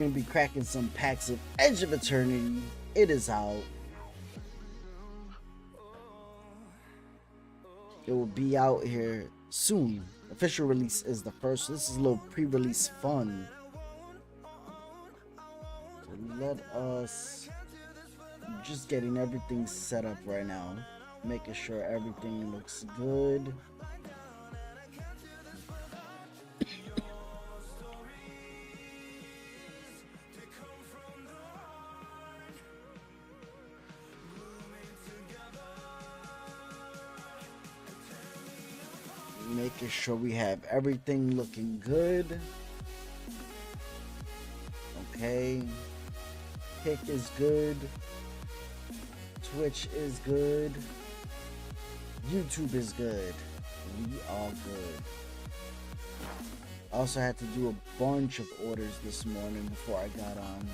Gonna be cracking some packs of Edge of Eternity. It is out. It will be out here soon. Official release is the first. This is a little pre-release fun. So let us just getting everything set up right now. Making sure everything looks good. Making sure we have everything looking good. Okay. Kick is good. Twitch is good. YouTube is good. We are good. I also had to do a bunch of orders this morning before I got on.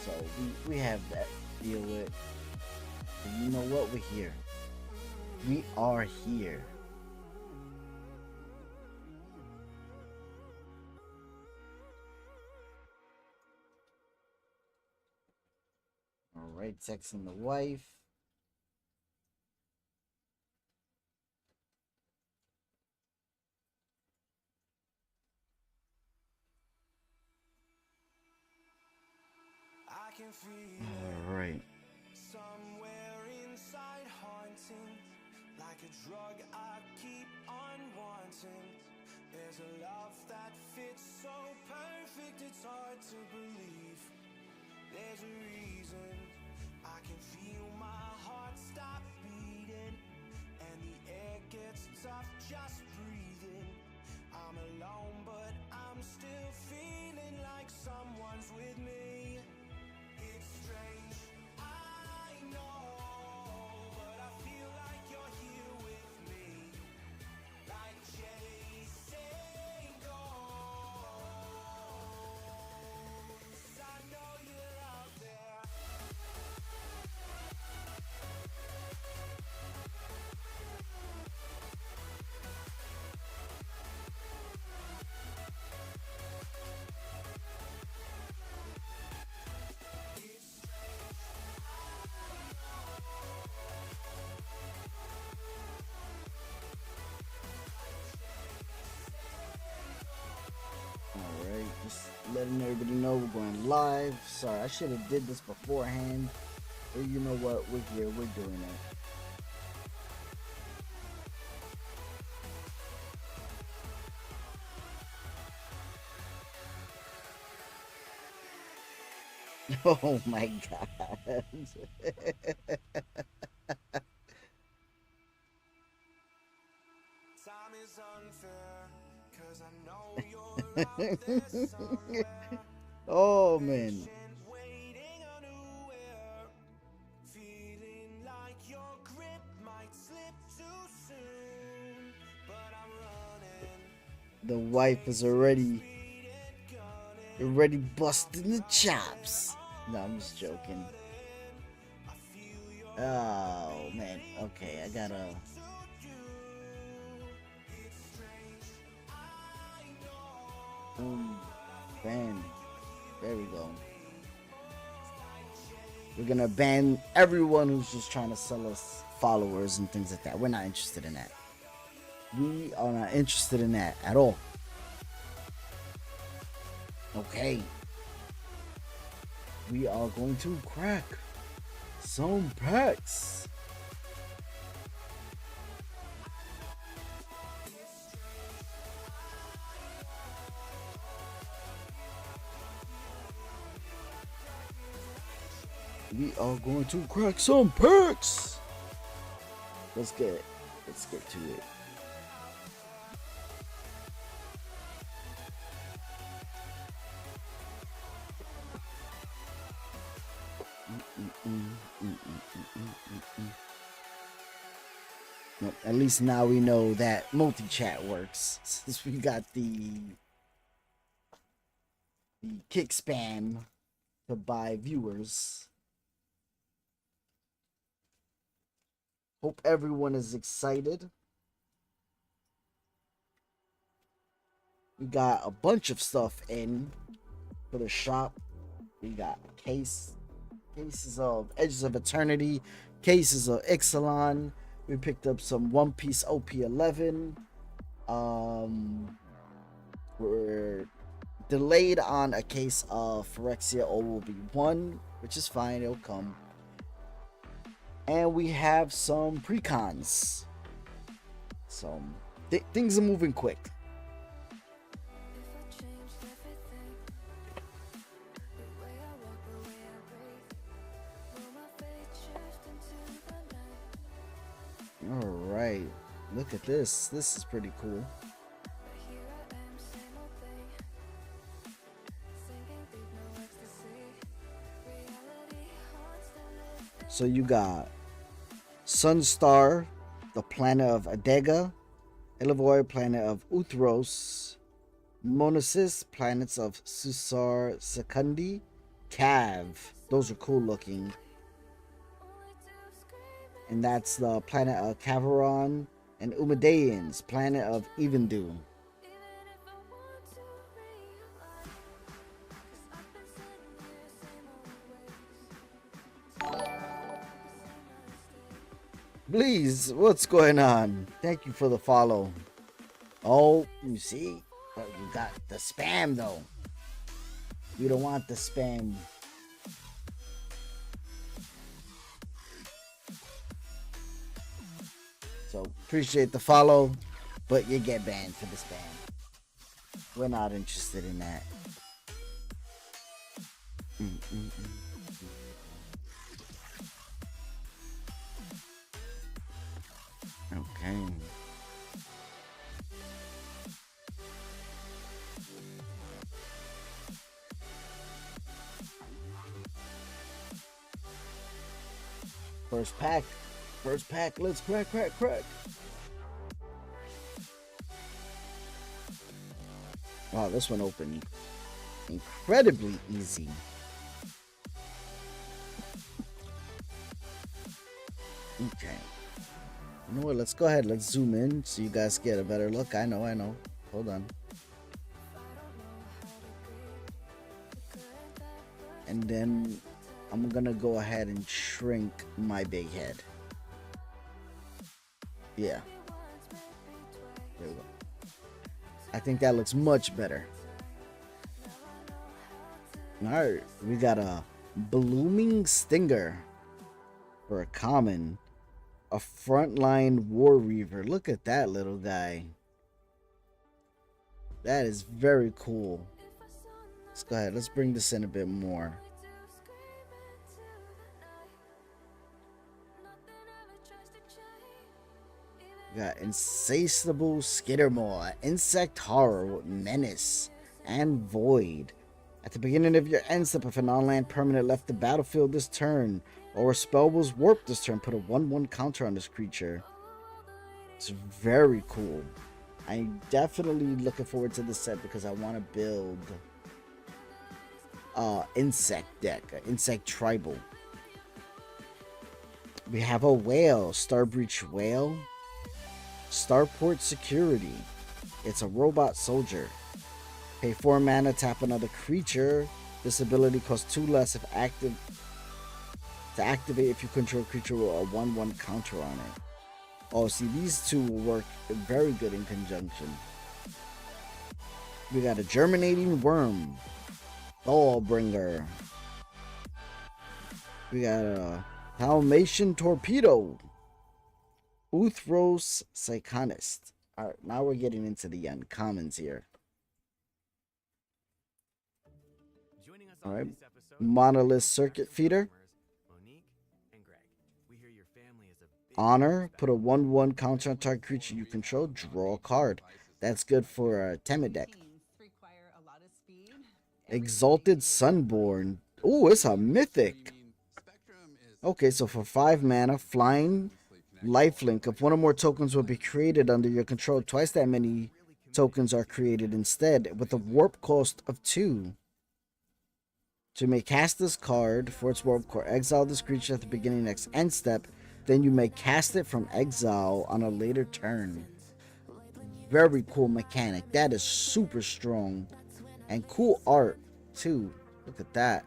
So we have that to deal with. And you know what? We're here. We are here. Alright, texting the wife. Alright. Somewhere inside haunting, like a drug I keep on wanting. There's a love that fits so perfect it's hard to believe. There's a reason I can feel my heart stop beating, and the air gets tough just breathing. I'm alone but I'm still feeling like someone's with me. It's strange, I know, but I feel like you're here with me, like chasing ghosts. I know you're out there. Alright, just letting everybody know we're going live. Sorry, I should have did this beforehand. But you know what? We're here. We're doing it. Oh my god. Time is unfair, 'cause I know you're out there somewhere. Oh man. Waiting unaware, feeling like your grip might slip too soon, but I'm running. The wife is already busting the chops. No, I'm just joking. Oh man. Okay, I gotta. Ban. There we go. We're gonna ban everyone who's just trying to sell us followers and things like that. We're not interested in that. We are not interested in that at all. Okay. We are going to crack some packs. We are going to crack some packs. Let's get to it. At least now we know that multi-chat works, since we got the kick spam to buy viewers. Hope everyone is excited. We got a bunch of stuff in for the shop. We got cases of Edges of Eternity, cases of Ixalan. We picked up some One Piece OP11. We're delayed on a case of Phyrexia OB1, which is fine, it'll come. And we have some precons. So things are moving quick. All right, look at this. This is pretty cool. So you got Sunstar, the planet of Adega, Elevoi, planet of Uthros, Monosis, planets of Susar Secundi, Cav. Those are cool looking. And that's the planet of Cavaron, and Umadeans, planet of Evendu. Please, what's going on? Thank you for the follow. Oh, you see? But you got the spam though. You don't want the spam. So appreciate the follow, but you get banned for the spam. We're not interested in that. Okay. First pack. First pack. Let's crack. Wow, this one opened incredibly easy. Okay. You know what? Let's go ahead. Let's zoom in so you guys get a better look. I know. Hold on. And then I'm gonna go ahead and shrink my big head. Yeah. There we go. I think that looks much better. Alright, we got a Blooming Stinger for a common. A Frontline War Reaver. Look at that little guy. That is very cool. Let's go ahead. Let's bring this in a bit more. We got Insatiable Skittermaw, Insect Horror, Menace, and Void. At the beginning of your end step, if a non-land permanent left the battlefield this turn, or a spell was warped this turn, put a 1/1 counter on this creature. It's very cool. I'm definitely looking forward to this set because I want to build insect deck, insect tribal. We have a whale, Starbreach Whale, Starport Security. It's a robot soldier. Pay 4 mana, tap another creature. This ability costs 2 less if active. To activate if you control a creature with a 1/1 counter on it. Oh, see, these two will work very good in conjunction. We got a Germinating Worm, Thawbringer. We got a Dalmatian Torpedo, Uthros Psychonist. Alright, now we're getting into the uncommons here. Alright, Monolith Circuit Feeder. Honor, put a 1/1 counter on target creature you control, draw a card. That's good for a Temet deck. Exalted Sunborn. Oh, it's a mythic. Okay, so for 5 mana, flying lifelink. If one or more tokens will be created under your control, twice that many tokens are created instead, with a warp cost of 2. So you may cast this card for its warp core, exile this creature at the beginning of next end step. Then you may cast it from exile on a later turn. Very cool mechanic. That is super strong. And cool art, too. Look at that.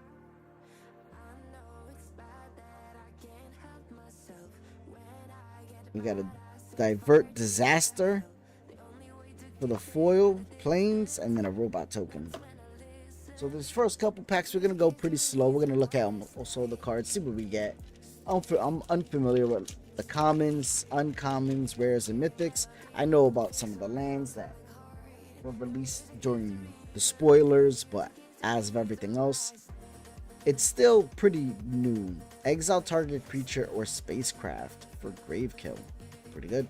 We got a divert disaster for the foil, planes, and then a robot token. So this first couple packs, we're going to go pretty slow. We're going to look at also the cards, see what we get. I'm unfamiliar with the commons, uncommons, rares, and mythics. I know about some of the lands that were released during the spoilers, but as of everything else, it's still pretty new. Exile target creature or spacecraft for Gravekill. Pretty good.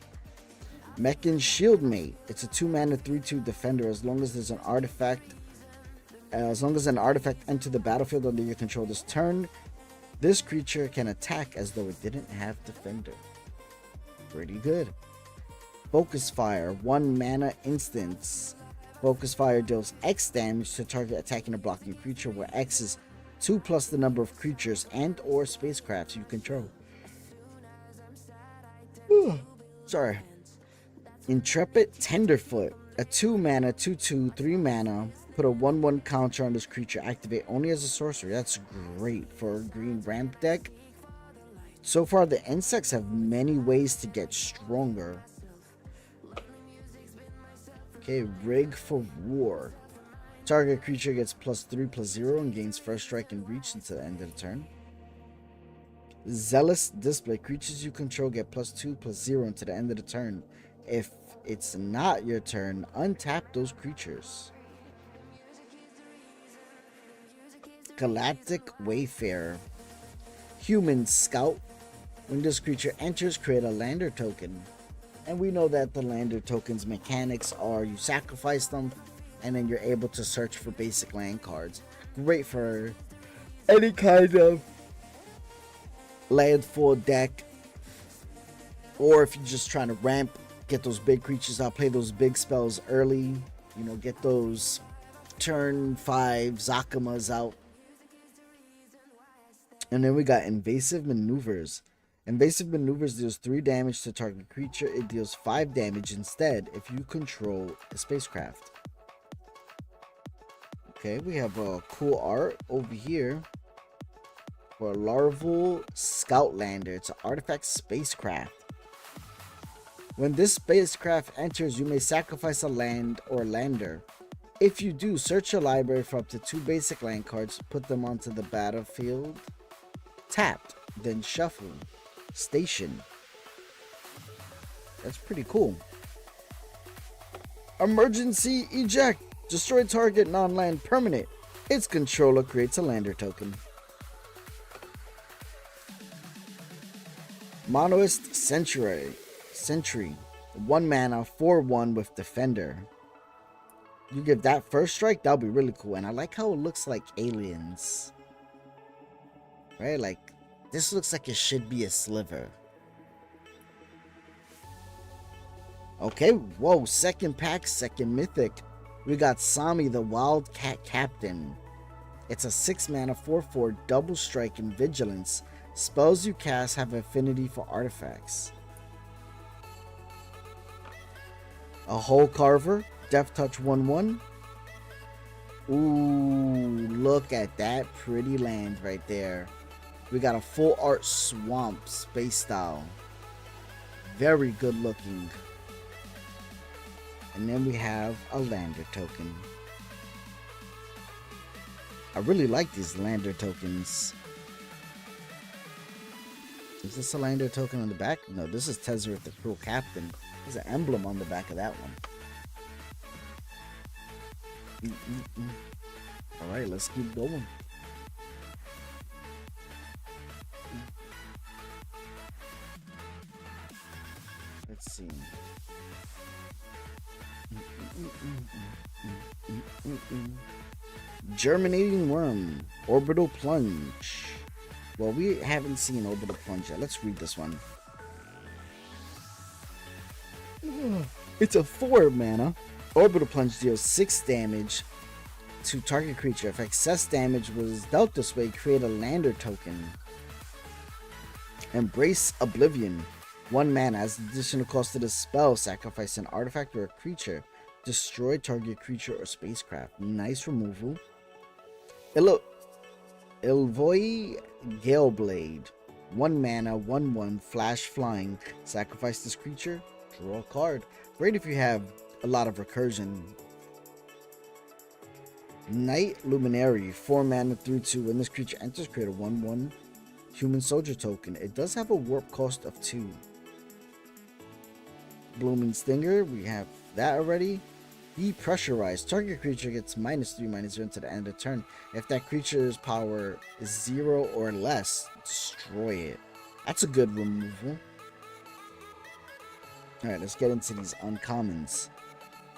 Mechan Shieldmate. It's a 2-mana 3/2 defender as long as there's an artifact. As long as an artifact enters the battlefield under your control this turn, this creature can attack as though it didn't have defender. Pretty good. Focus Fire. 1 mana instance. Focus Fire deals X damage to target attacking or blocking creature, where X is 2 plus the number of creatures and or spacecrafts you control. Sorry. Intrepid Tenderfoot. A 2 mana 2/2 3 mana. Put a 1/1 counter on this creature. Activate only as a sorcery. That's great for a green ramp deck. So far, the insects have many ways to get stronger. Okay, Rig for War. Target creature gets +3/+0 and gains first strike and reach until the end of the turn. Zealous Display. Creatures you control get +2/+0 until the end of the turn. If it's not your turn, untap those creatures. Galactic Wayfarer. Human Scout. When this creature enters, create a lander token. And we know that the lander tokens mechanics are you sacrifice them and then you're able to search for basic land cards. Great for any kind of landfall deck, or if you're just trying to ramp, get those big creatures out, play those big spells early, you know, get those turn 5 Zakamas out. And then we got Invasive Maneuvers. Invasive Maneuvers deals 3 damage to target creature. It deals 5 damage instead if you control a spacecraft. Okay, we have a cool art over here for a Larval Scoutlander. It's an artifact spacecraft. When this spacecraft enters, you may sacrifice a land or lander. If you do, search your library for up to 2 basic land cards, put them onto the battlefield, tapped, then shuffle. Station. That's pretty cool. Emergency Eject. Destroy target non-land permanent. Its controller creates a lander token. Monoist Sentry. 1 mana 4/1 with defender. You give that first strike, that'll be really cool. And I like how it looks like aliens. Right? Like, this looks like it should be a sliver. Okay, whoa, second pack, second mythic. We got Sami the Wildcat Captain. It's a 6 mana 4/4 double strike and vigilance. Spells you cast have affinity for artifacts. A Hole Carver, Death Touch 1/1. Ooh, look at that pretty land right there. We got a full art swamp space style. Very good looking. And then we have a lander token. I really like these lander tokens. Is this a lander token on the back? No, this is Tezzeret the Cruel Captain. There's an emblem on the back of that one. Alright, let's keep going. Let's see. Germinating Worm. Orbital Plunge. Well, we haven't seen Orbital Plunge yet. Let's read this one. It's a 4 mana. Orbital Plunge deals 6 damage to target creature. If excess damage was dealt this way, create a lander token. Embrace Oblivion. 1 mana. As the additional cost to the spell, sacrifice an artifact or a creature. Destroy target creature or spacecraft. Nice removal. Ilvoi Galeblade. 1 mana, 1/1, flash flying. Sacrifice this creature, draw a card. Great if you have a lot of recursion. Knight Luminary, 4 mana, 3/2. When this creature enters, create a 1/1 human soldier token. It does have a warp cost of 2. Blooming Stinger, we have that already. Depressurize. Target creature gets -3/-0 until the end of the turn. If that creature's power is 0 or less, destroy it. That's a good removal. Alright, let's get into these uncommons.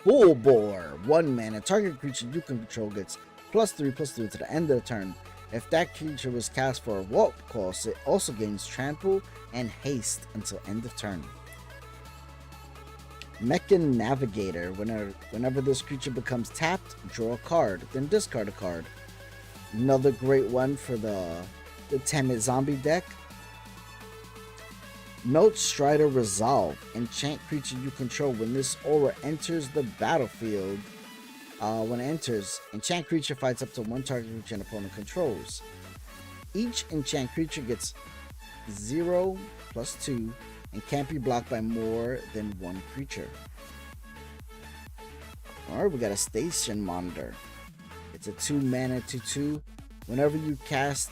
Bull Bore. 1 mana. Target creature you can control gets +3/+3 to the end of the turn. If that creature was cast for a warp cost, it also gains trample and haste until end of turn. Mechan Navigator. Whenever this creature becomes tapped, draw a card, then discard a card. Another great one for the Temid zombie deck. Note Strider Resolve. Enchant creature you control. When this aura enters the battlefield, when it enters, enchant creature fights up to 1 target creature an opponent controls. Each enchant creature gets 0/+2 and can't be blocked by more than 1 creature. Alright, we got a Station Monitor. It's a 2 mana 2/2. Whenever you cast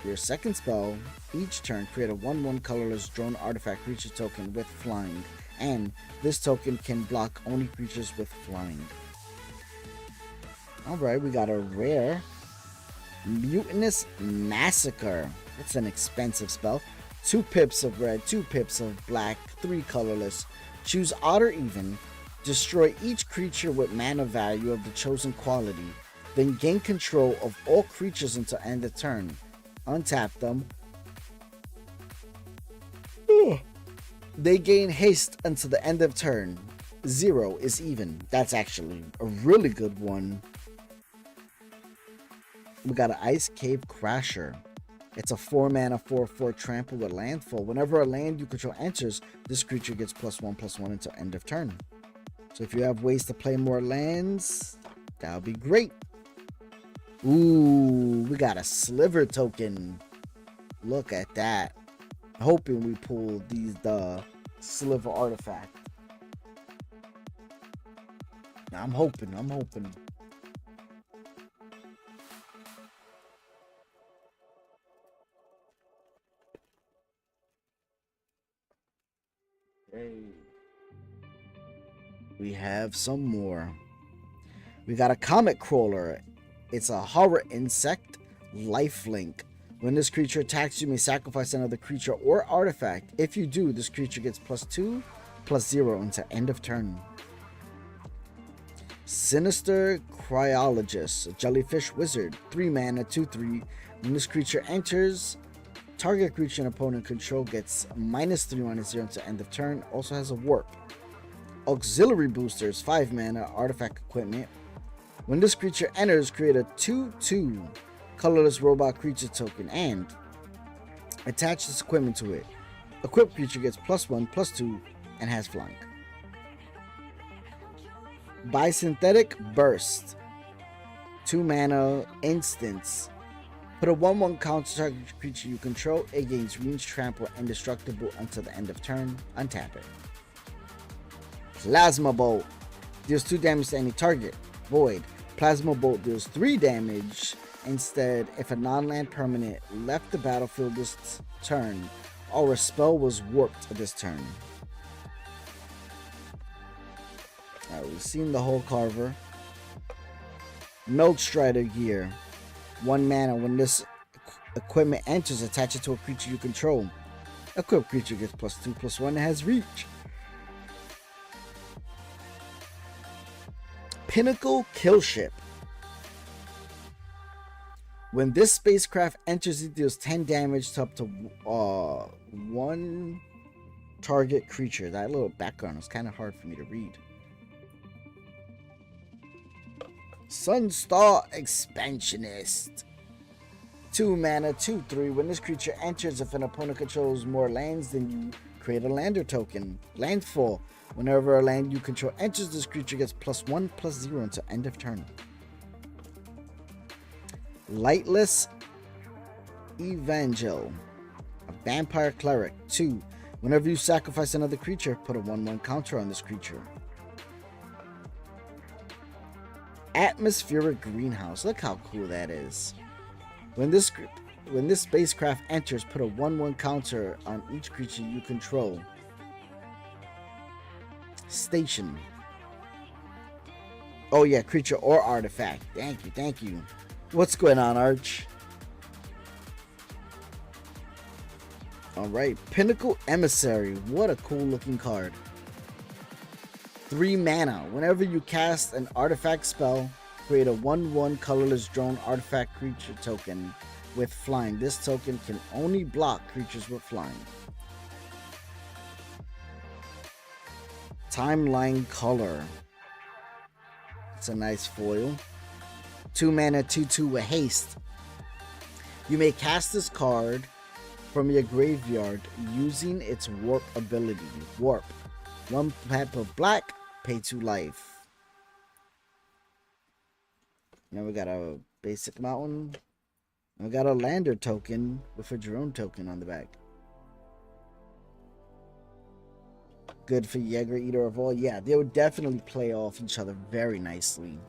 your second spell, each turn create a 1/1 colorless drone artifact creature token with flying, and this token can block only creatures with flying. Alright, we got a rare Mutinous Massacre. It's an expensive spell. 2 pips of red, 2 pips of black, 3 colorless. Choose odd or even. Destroy each creature with mana value of the chosen quality. Then gain control of all creatures until end of turn. Untap them. They gain haste until the end of turn. 0 is even. That's actually a really good one. We got an Ice Cave Crasher. It's a 4 mana 4/4 trample with landfall. Whenever a land you control enters, this creature gets +1/+1 until end of turn. So if you have ways to play more lands, that would be great. Ooh, we got a Sliver token. Look at that. Hoping we pull the Sliver artifact. I'm hoping. We have some more. We got a Comet Crawler. It's a horror insect, lifelink. When this creature attacks, you may sacrifice another creature or artifact. If you do, this creature gets +2/+0 until end of turn. Sinister Cryologist, a jellyfish wizard, 3 mana 2/3. When this creature enters, target creature and opponent control gets -3/-0 until end of turn. Also has a warp. Auxiliary Boosters, 5 mana, artifact equipment. When this creature enters, create a 2/2 colorless robot creature token and attach this equipment to it. Equipped creature gets +1/+2 and has flank. Biosynthetic Burst, 2 mana, instance. Put a 1/1 counter target creature you control. It gains range, trample, indestructible until the end of turn. Untap it. Plasma Bolt deals 2 damage to any target. Void. Plasma Bolt deals 3 damage. Instead, if a non-land permanent left the battlefield this turn, or a spell was warped this turn. Alright, we've seen the whole Carver. Milk Strider Gear. 1 mana. When this equipment enters, attach it to a creature you control. Equipped creature gets +2/+1 and has reach. Pinnacle Killship. When this spacecraft enters, it deals 10 damage to up to 1 target creature. That little background is kind of hard for me to read. Sunstar Expansionist. 2 mana 2/3. When this creature enters, if an opponent controls more lands than you, create a lander token. Landfall. Whenever a land you control enters, this creature gets +1/+0 until end of turn. Lightless Evangel. A vampire cleric. 2. Whenever you sacrifice another creature, put a 1/1 counter on this creature. Atmospheric Greenhouse. Look how cool that is. When this spacecraft enters, put a 1/1 counter on each creature you control. Station. Oh yeah, creature or artifact. Thank you. What's going on, Arch? Alright, Pinnacle Emissary. What a cool looking card. 3 mana. Whenever you cast an artifact spell, create a 1/1 colorless drone artifact creature token with flying. This token can only block creatures with flying. Timeline Color. It's a nice foil. 2 mana, 2/2 with haste. You may cast this card from your graveyard using its warp ability. Warp. 1 pepper black, pay 2 life. Now we got a basic mountain. We got a lander token with a drone token on the back. Good for Jaeger Eater of All. Yeah, they would definitely play off each other very nicely.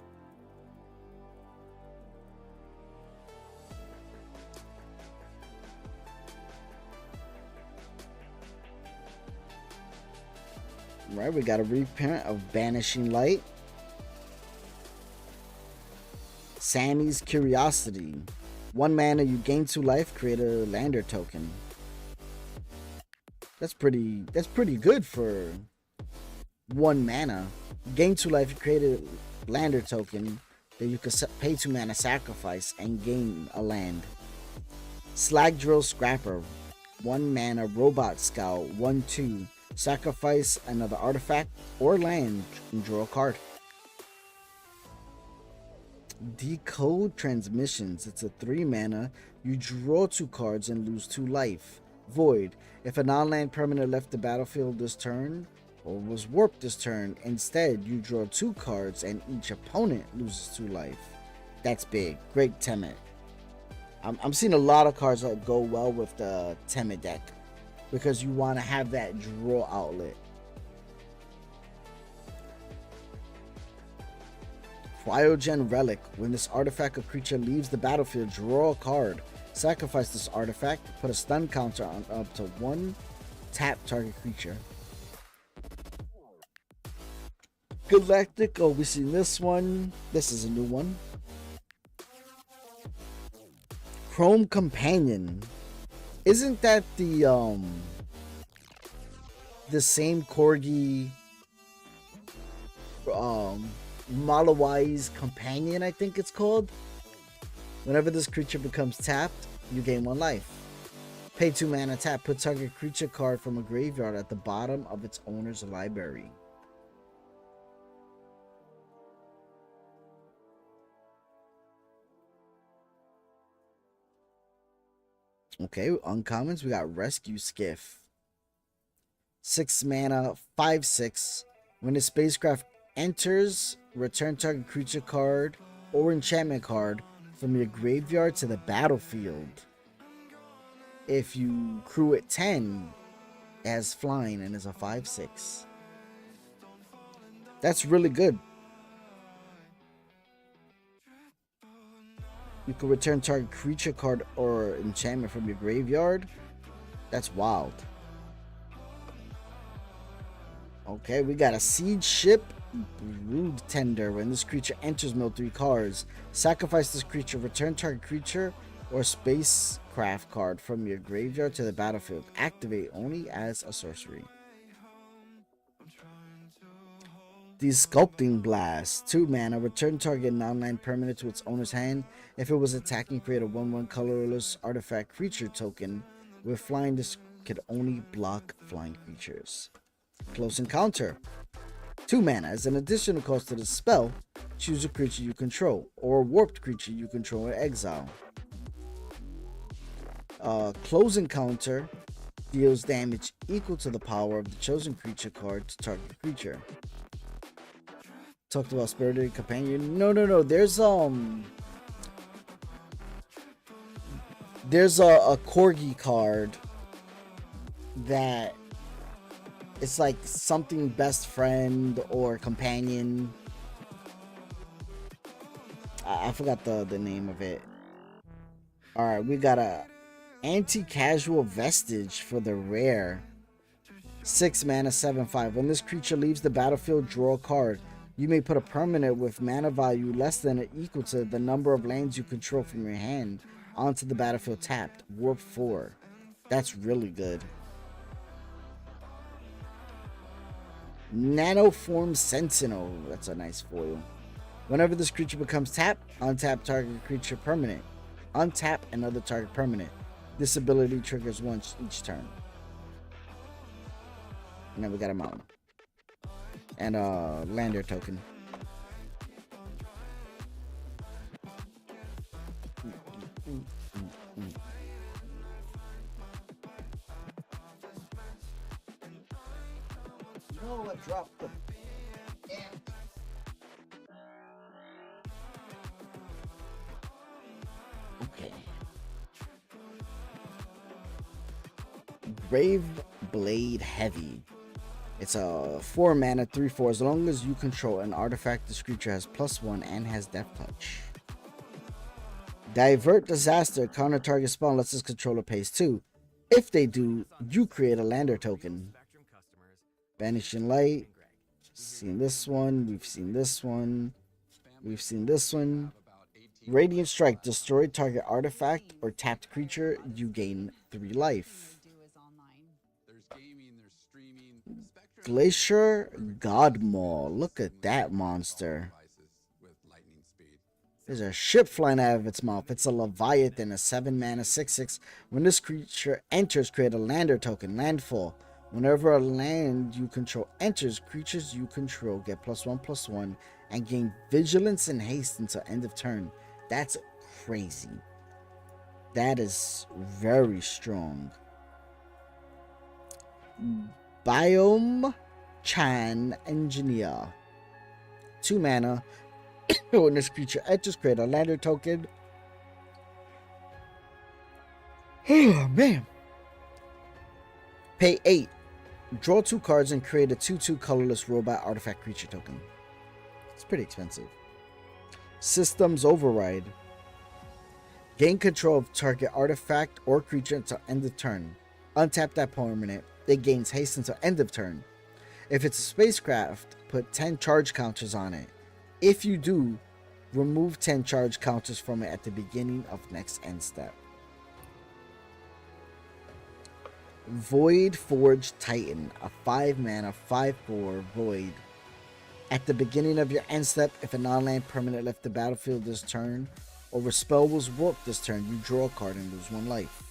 Right, we got a reprint of Banishing Light. Sammy's Curiosity. 1 mana, you gain 2 life, create a lander token. That's pretty good for 1 mana. Gain 2 life, you create a lander token that you can pay 2 mana, sacrifice, and gain a land. Slag Drill Scrapper. 1 mana, Robot Scout. 1/2. Sacrifice another artifact or land and draw a card. Decode Transmissions. It's a 3 mana. You draw 2 cards and lose 2 life. Void. If a non-land permanent left the battlefield this turn or was warped this turn, instead you draw 2 cards and each opponent loses 2 life. That's big. Great Temet. I'm seeing a lot of cards that go well with the Temet deck because you want to have that draw outlet. Cryogen Relic. When this artifact or creature leaves the battlefield, draw a card. Sacrifice this artifact. Put a stun counter on up to 1 tap target creature. Galactic. Oh, we've seen this one. This is a new one. Chrome Companion. Isn't that the same Corgi Malawai's Companion, I think it's called? Whenever this creature becomes tapped, you gain 1 life. Pay 2 mana, tap. Put target creature card from a graveyard at the bottom of its owner's library. Okay, uncommons, we got Rescue Skiff. 6 mana, 5/6. When a spacecraft enters, return target creature card or enchantment card from your graveyard to the battlefield. If you crew it 10, it has flying and is a 5/6. That's really good. You can return target creature card or enchantment from your graveyard. That's wild. Okay, we got a Siege Ship Brood Tender. When this creature enters, mill 3 cards. Sacrifice this creature, return target creature or spacecraft card from your graveyard to the battlefield. Activate only as a sorcery. The Sculpting Blast. 2 mana. Return target non-land permanent to its owner's hand. If it was attacking, create a 1/1 colorless artifact creature token. With flying, this could only block flying creatures. Close Encounter. 2 mana. As an additional cost to the spell, choose a creature you control or a warped creature you control in exile. Close Encounter. Deals damage equal to the power of the chosen creature card to target creature. Talked about Spirited Companion. No. There's a Corgi card that it's like something best friend or companion. I forgot the name of it. Alright, we got a anti-casual vestige for the rare. 6 mana, 7/5. When this creature leaves the battlefield, draw a card. You may put a permanent with mana value less than or equal to the number of lands you control from your hand onto the battlefield tapped. Warp 4. That's really good. Nanoform Sentinel. That's a nice foil. Whenever this creature becomes tapped, untap target creature permanent. Untap another target permanent. This ability triggers once each turn. And then we got a mountain. And a lander token. No, I dropped the ant. Okay. Grave Blade Heavy. It's a 4 mana, 3/4. As long as you control an artifact, this creature has +1 and has Death Touch. Divert Disaster. Counter target spell unless its controller pays 2. If they do, you create a lander token. Banishing Light. Seen this one. We've seen this one. We've seen this one. Radiant Strike. Destroy target artifact or tapped creature. You gain 3 life. Glacier Godmaw. Look at that monster. There's a ship flying out of its mouth. It's a Leviathan, a 7 mana, 6/6. When this creature enters, create a lander token. Landfall. Whenever a land you control enters, creatures you control get +1/+1 and gain vigilance and haste until end of turn. That's crazy. That is very strong. Biome Chan Engineer. 2 mana. When this creature enters, create a lander token. Oh, man. Pay 8. Draw 2 cards and create a 2/2 colorless robot artifact creature token. It's pretty expensive. Systems Override. Gain control of target artifact or creature until end of turn. Untap that permanent. It gains haste until end of turn. If it's a spacecraft, put 10 charge counters on it. If you do, remove 10 charge counters from it at the beginning of next end step. Void Forge Titan, a 5 mana, 5/4 void. At the beginning of your end step, if a non-land permanent left the battlefield this turn, or a spell was warped this turn, you draw a card and lose 1 life.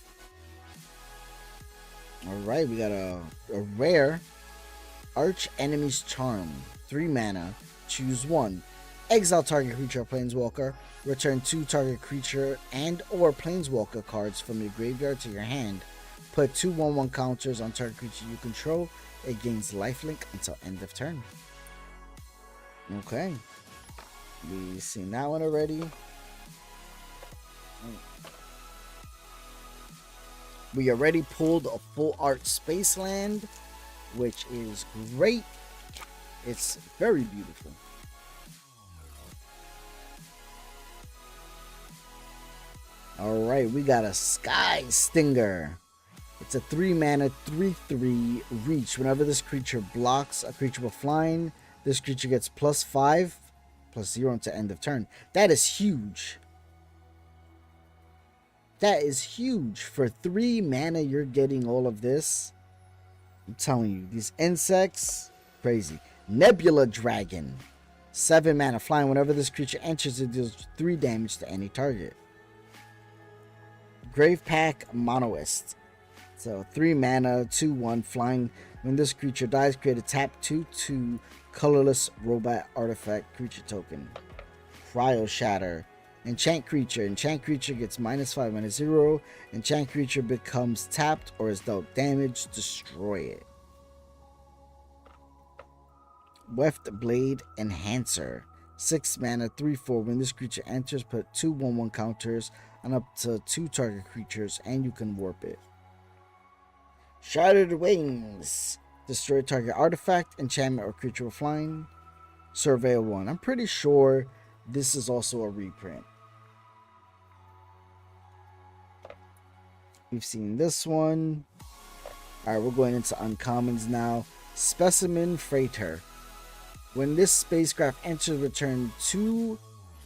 Alright, we got a rare Arch Enemy's Charm, 3 mana, choose 1. Exile target creature or planeswalker. Return 2 target creature and or planeswalker cards from your graveyard to your hand. Put 2 1/1 counters on target creature you control. It gains lifelink until end of turn. Okay. We've seen that one already. We already pulled a full art Spaceland, which is great. It's very beautiful. Alright, we got a Sky Stinger. It's a 3 mana, 3/3 reach. Whenever this creature blocks a creature with flying, this creature gets +5, +0 until end of turn. That is huge. That is huge. For 3 mana, you're getting all of this. I'm telling you, these insects, crazy. Nebula Dragon. 7 mana, flying. Whenever this creature enters, it deals 3 damage to any target. Gravepack Monoist. So 3 mana, 2/1, flying. When this creature dies, create a tap 2/2 colorless robot artifact creature token. Cryo Shatter. Enchant creature. Enchant creature gets -5, -0. Enchant creature becomes tapped or is dealt damage. Destroy it. Weft Blade Enhancer. 6 mana, 3/4. When this creature enters, put 2 1/1 counters on up to 2 target creatures, and you can warp it. Shattered Wings. Destroy target artifact, enchantment, or creature with flying. Surveil 1. I'm pretty sure this is also a reprint. We've seen this one. Alright, we're going into uncommons now. Specimen Freighter. When this spacecraft enters, return 2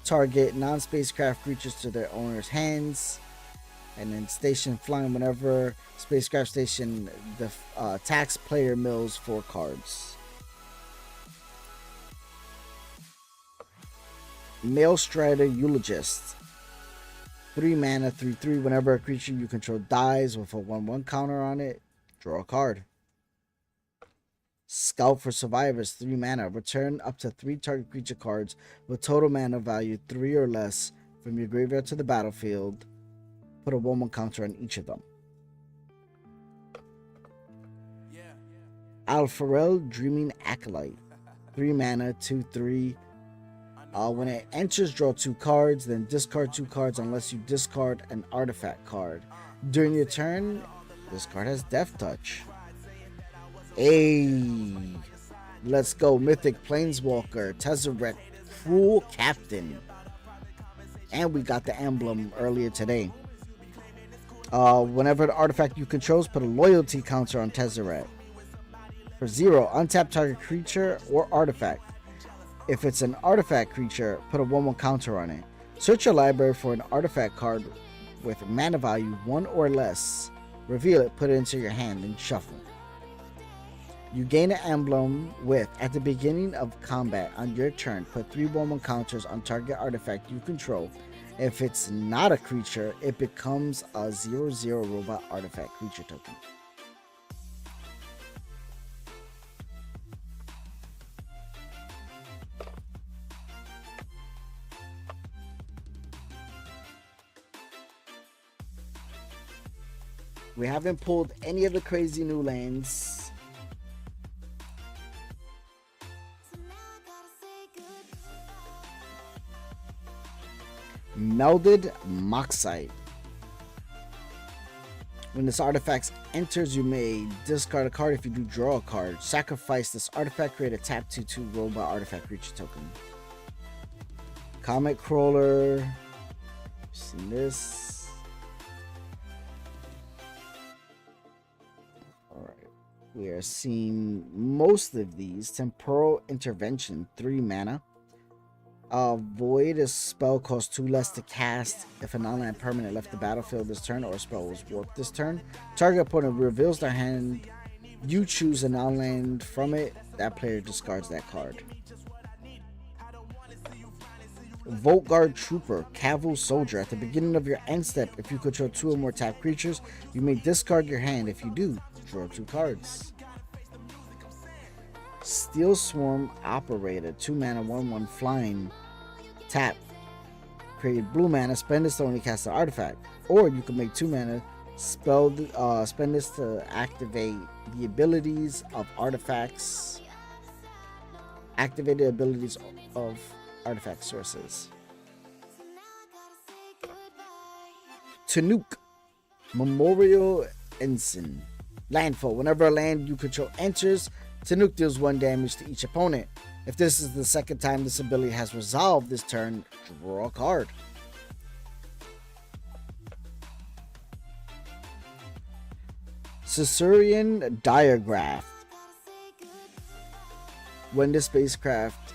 target non-spacecraft creatures to their owner's hands. And then station flying. Whenever spacecraft station the tax player mills 4 cards. Maelstrider Eulogist. 3 mana, 3/3. Whenever a creature you control dies with a 1/1 counter on it, draw a card. Scout for Survivors. 3 mana. Return up to 3 target creature cards with total mana value 3 or less from your graveyard to the battlefield. Put a 1/1 counter on each of them. Alpharel Dreaming Acolyte. 3 mana, 2/3. When it enters, draw 2 cards, then discard 2 cards unless you discard an artifact card. During your turn, this card has Death Touch. Hey, let's go. Mythic Planeswalker, Tezzeret, Cruel Captain. And we got the emblem earlier today. Whenever the artifact you control, put a loyalty counter on Tezzeret. For 0, untap target creature or artifact. If it's an artifact creature, put a 1/1 counter on it. Search your library for an artifact card with mana value 1 or less. Reveal it, put it into your hand, and shuffle. You gain an emblem with, at the beginning of combat on your turn, put 3 1/1 counters on target artifact you control. If it's not a creature, it becomes a 0/0 robot artifact creature token. We haven't pulled any of the crazy new lands. Melded Moxite. When this artifact enters, you may discard a card. If you do, draw a card. Sacrifice this artifact, create a tap 2/2 robot artifact creature token. Comet Crawler. Seen this. We are seeing most of these. Temporal Intervention, 3 mana. Void, a spell costs 2 less to cast if a non-land permanent left the battlefield this turn or a spell was warped this turn. Target opponent reveals their hand. You choose a non-land from it. That player discards that card. Volt Guard Trooper, Cavalry Soldier. At the beginning of your end step, if you control 2 or more tapped creatures, you may discard your hand. If you do, draw 2 cards. Steel Swarm Operator, 2 mana, 1/1 flying. Tap. Create blue mana, spend this to only cast an artifact. Or you can make 2 mana, spend this to activate the abilities of artifacts. Activate the abilities of artifact sources. Tanuk, Memorial Ensign. Landfall. Whenever a land you control enters, Tanuk deals 1 damage to each opponent. If this is the second time this ability has resolved this turn, draw a card. Caesarian Diagraph. When this spacecraft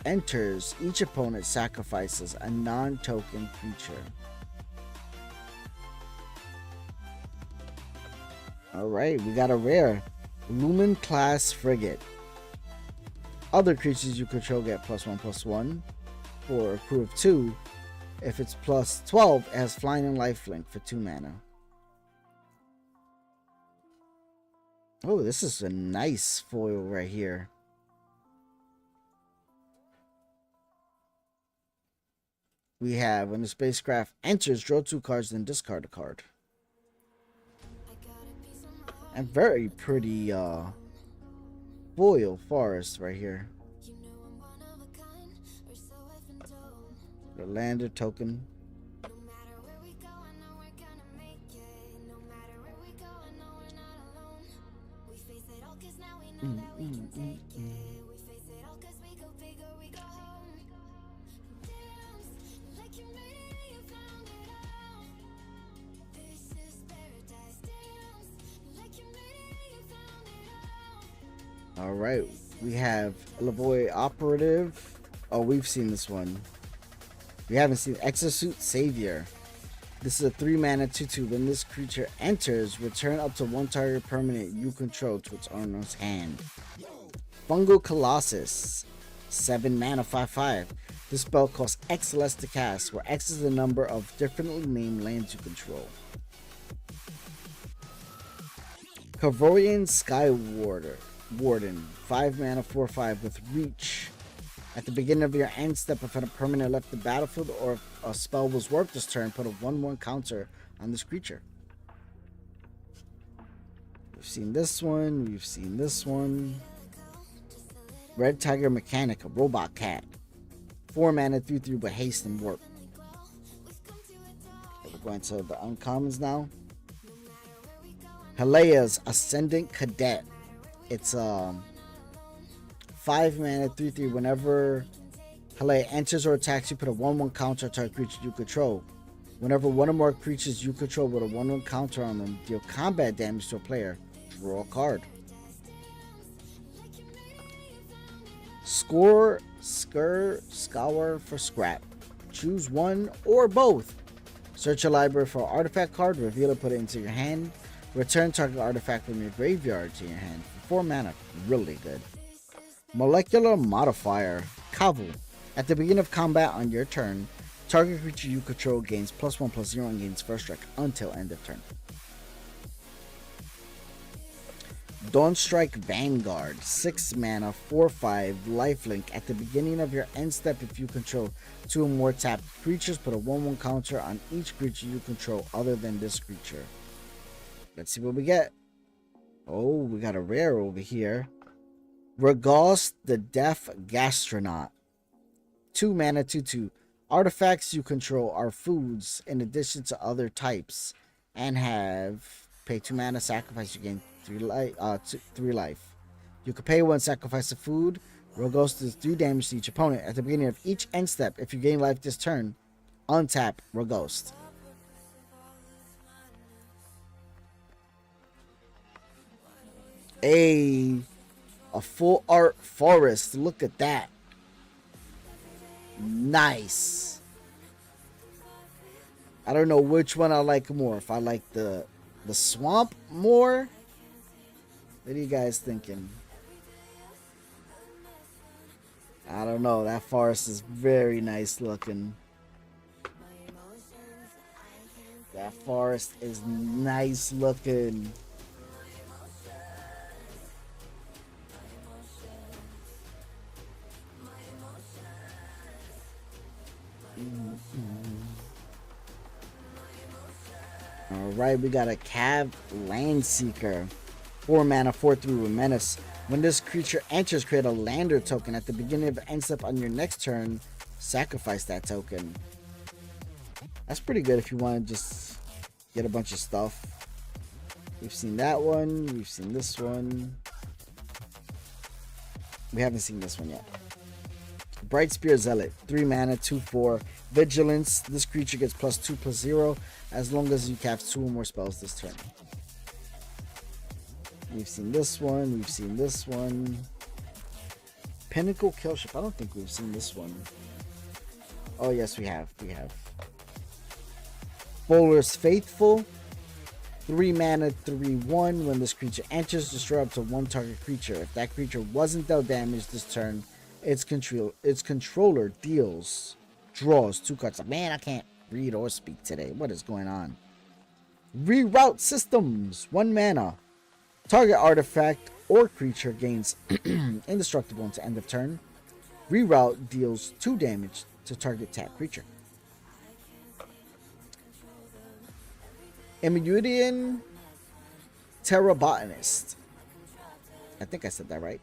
enters, each opponent sacrifices a non-token creature. Alright, we got a rare. Lumen Class Frigate. Other creatures you control get +1/+1 for a crew of 2. If it's +12, it has flying and lifelink for 2 mana. Oh, this is a nice foil right here. we have when the spacecraft enters, draw 2 cards, then discard a card. And very pretty foil forest right here. The lander token. All right, we have Lavoy Operative. Oh, we've seen this one. We haven't seen Exosuit Savior. This is a 3-mana 2/2. When this creature enters, return up to 1 target permanent you control to its owner's hand. Fungal Colossus, 7-mana 5/5. This spell costs X less to cast, where X is the number of differently named lands you control. Kavorian Warden, 5-mana 4/5 with reach. At the beginning of your end step, if a permanent left the battlefield or if a spell was warped this turn, put a 1/1 counter on this creature. We've seen this one. We've seen this one. Red Tiger Mechanic, a robot cat. 4-mana 3/3 with haste and warp. Okay, we're going to the uncommons now. Helea's Ascendant Cadet. It's 5-mana 3/3. Whenever Helea enters or attacks, you put a 1/1 counter to a creature you control. Whenever one or more creatures you control with a 1/1 counter on them deal combat damage to a player, draw a card. Scour for scrap. Choose one or both. Search your library for an artifact card, reveal it, put it into your hand. Return target artifact from your graveyard to your hand. 4 mana, really good. Molecular Modifier, Kavu. At the beginning of combat on your turn, target creature you control gains +1/+0 and gains first strike until end of turn. Dawnstrike Vanguard, 6-mana 4/5 lifelink. At the beginning of your end step, if you control 2 or more tapped creatures, put a 1/1 counter on each creature you control other than this creature. Let's see what we get. Oh, we got a rare over here. Ragos the Deaf Gastronaut. 2-mana 2/2. Artifacts you control are foods in addition to other types and have pay 2 mana, sacrifice, you gain 3 life. You can pay 1, sacrifice a food. Ragos does 3 damage to each opponent. At the beginning of each end step, if you gain life this turn, untap Ragos. A full art forest. Look at that. Nice. I don't know which one I like more. If I like the swamp more. What are you guys thinking? I don't know. That forest is very nice looking. That forest is nice looking. Alright, we got a Cav Landseeker. 4-mana 4/3 with menace. When this creature enters, create a lander token. At the beginning of the end step on your next turn, sacrifice that token. That's pretty good if you want to just get a bunch of stuff. We've seen that one. We've seen this one. We haven't seen this one yet. Brightspear Zealot, 3-mana 2/4 vigilance. This creature gets +2/+0 as long as you cast 2 or more spells this turn. We've seen this one. We've seen this one. Pinnacle Killship. I don't think we've seen this one. Oh yes, we have. We have. Bowler's Faithful, 3-mana 3/1. When this creature enters, destroy up to 1 target creature. If that creature wasn't dealt damage this turn, its controller draws 2 cards. Man, I can't read or speak today. What is going on? Reroute Systems, 1 mana. Target artifact or creature gains indestructible until end of turn. Reroute deals 2 damage to target tap creature. Emudian Terrabotanist. I think I said that right.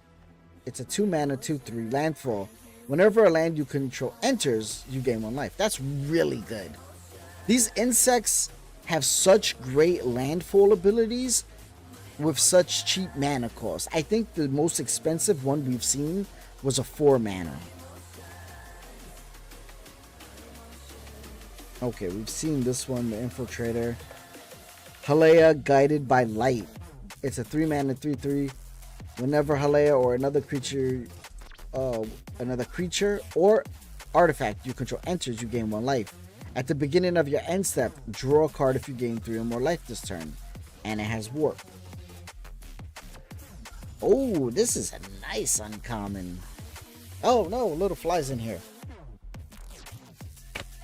It's a 2-mana 2/3 landfall. Whenever a land you control enters, you gain 1 life. That's really good. These insects have such great landfall abilities with such cheap mana cost. I think the most expensive one we've seen was a 4 mana. Okay, we've seen this one, the Infiltrator. Halea, Guided by Light. It's a 3-mana 3/3. Whenever Halea or another creature or artifact you control enters, you gain 1 life. At the beginning of your end step, draw a card if you gain 3 or more life this turn. And it has Warp. Oh, this is a nice uncommon. Oh no, little flies in here.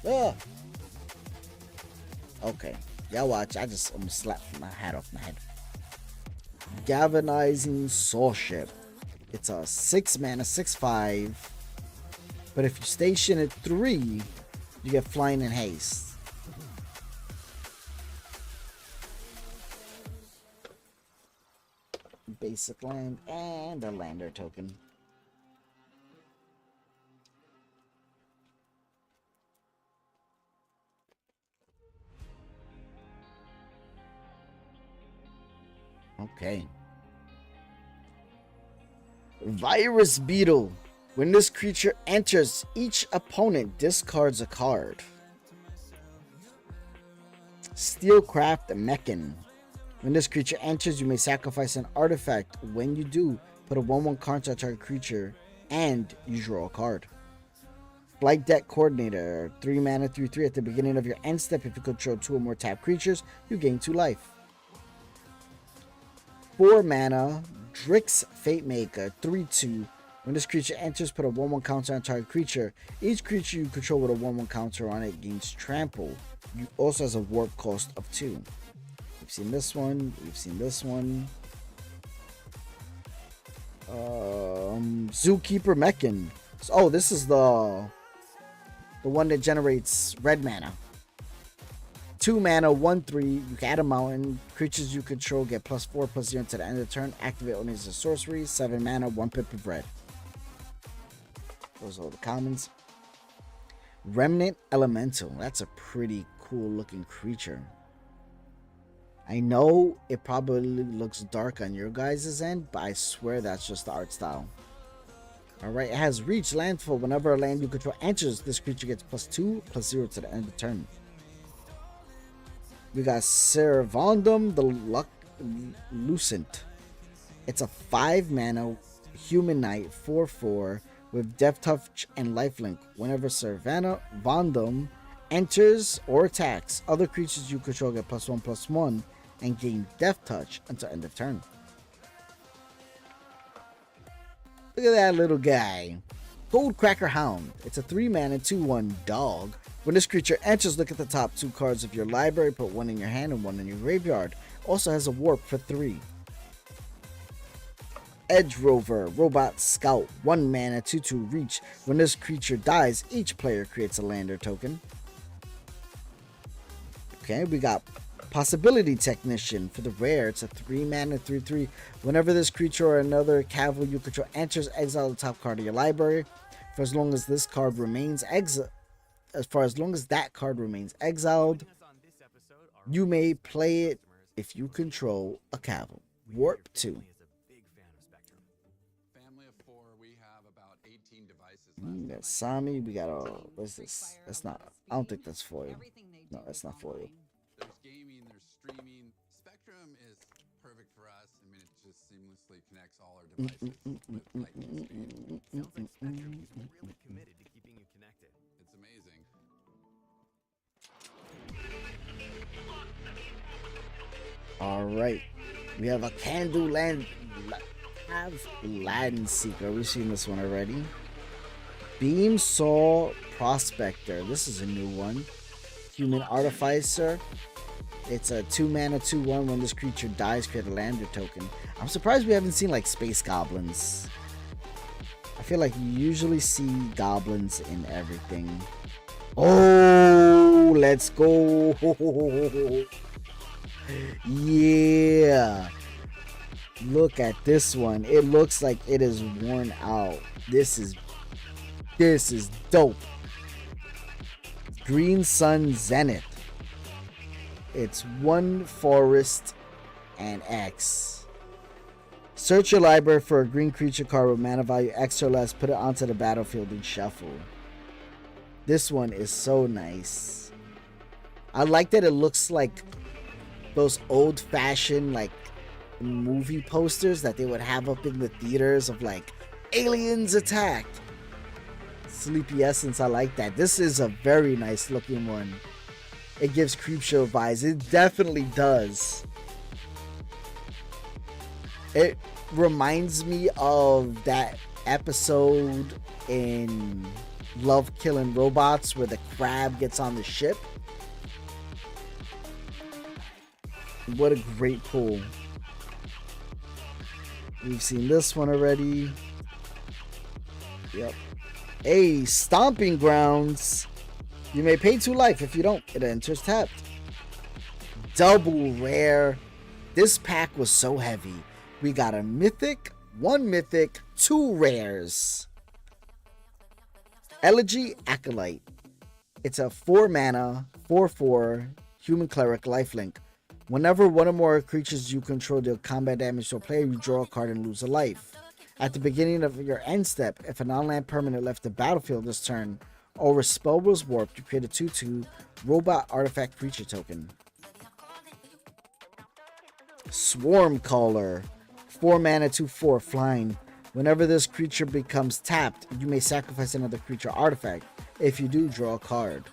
Ah. Okay, y'all watch. I just almost slapped my hat off my head. Galvanizing Soulship. It's a 6-mana 6/5. But if you station at 3, you get Flying and Haste. Basic land and a lander token. Okay. Virus Beetle. When this creature enters, each opponent discards a card. Steelcraft Mechan. When this creature enters, you may sacrifice an artifact. When you do, put a 1/1 counter on target creature, and you draw a card. Blight Deck Coordinator. 3-mana 3/3. At the beginning of your end step, if you control 2 or more tapped creatures, you gain 2 life. 4-mana Drix Fatemaker. 3/2. When this creature enters, put a 1/1 counter on target creature. Each creature you control with a 1/1 counter on it gains trample. You also has a warp cost of 2. We've seen this one. We've seen this one. Zookeeper Mechan. Oh, this is the one that generates red mana. 2-mana 1/3. You can add a mountain. Creatures you control get +4/+0 until the end of the turn. Activate only as a sorcery. 7-mana 1 pip of red. Those are the commons. Remnant Elemental. That's a pretty cool looking creature. I know it probably looks dark on your guys' end, but I swear that's just the art style. Alright, it has reach landfall. Whenever a land you control enters, this creature gets +2/+0 to the end of the turn. We got Servandum the Lucent. It's a 5-mana human knight 4/4 with Death Touch and Lifelink. Whenever Servandum enters or attacks, other creatures you control get +1/+1 and gain Death Touch until end of turn. Look at that little guy. Goldcracker Hound. It's a 3-mana 2/1 dog. When this creature enters, look at the top 2 cards of your library, put 1 in your hand and 1 in your graveyard. Also has a warp for 3. Edge Rover, Robot Scout, 1-mana 2/2 reach. When this creature dies, each player creates a lander token. Okay, we got Possibility Technician for the rare. It's a 3-mana 3/3. Whenever this creature or another cavalry you control enters, exile the top card of your library. For as long as this card remains that card remains exiled, you may play it if you control a cavalry. Warp 2. That's Sami. We got what's this? That's not. I don't think that's foil. No, that's not foil. There's gaming, there's streaming. Spectrum is perfect for us. I mean, it just seamlessly connects all our devices with lightning speed. Sounds like Spectrum is really committed to keeping you connected. It's amazing. All right, we have a Candle Land Seeker. We've seen this one already. Beam Saw Prospector. This is a new one. Human Artificer. It's a 2-mana 2/1. When this creature dies, create a lander token. I'm surprised we haven't seen like space goblins. I feel like you usually see goblins in everything. Oh, let's go. Yeah. Look at this one. It looks like it is worn out. This is dope. Green Sun Zenith. It's one forest and X. Search your library for a green creature card with mana value X or less. Put it onto the battlefield and shuffle. This one is so nice. I like that it looks like those old-fashioned like movie posters that they would have up in the theaters of like aliens attacked. Sleepy Essence, I like that. This is a very nice looking one. It gives Creepshow vibes. It definitely does. It reminds me of that episode in Love, Killing Robots where the crab gets on the ship. What a great pull. We've seen this one already. Yep. Hey, Stomping Grounds. You may pay 2 life. If you don't, it enters tapped. Double rare. This pack was so heavy. We got a mythic, 1 mythic, 2 rares. Elegy Acolyte. It's a 4 mana, 4/4 human cleric lifelink. Whenever one or more creatures you control deal combat damage to a player, you draw a card and lose a life. At the beginning of your end step, if a non-land permanent left the battlefield this turn, or a spell was warped, you create a 2/2 robot artifact creature token. Swarm Caller. 4 mana, 2/4 flying. Whenever this creature becomes tapped, you may sacrifice another creature artifact. If you do, draw a card.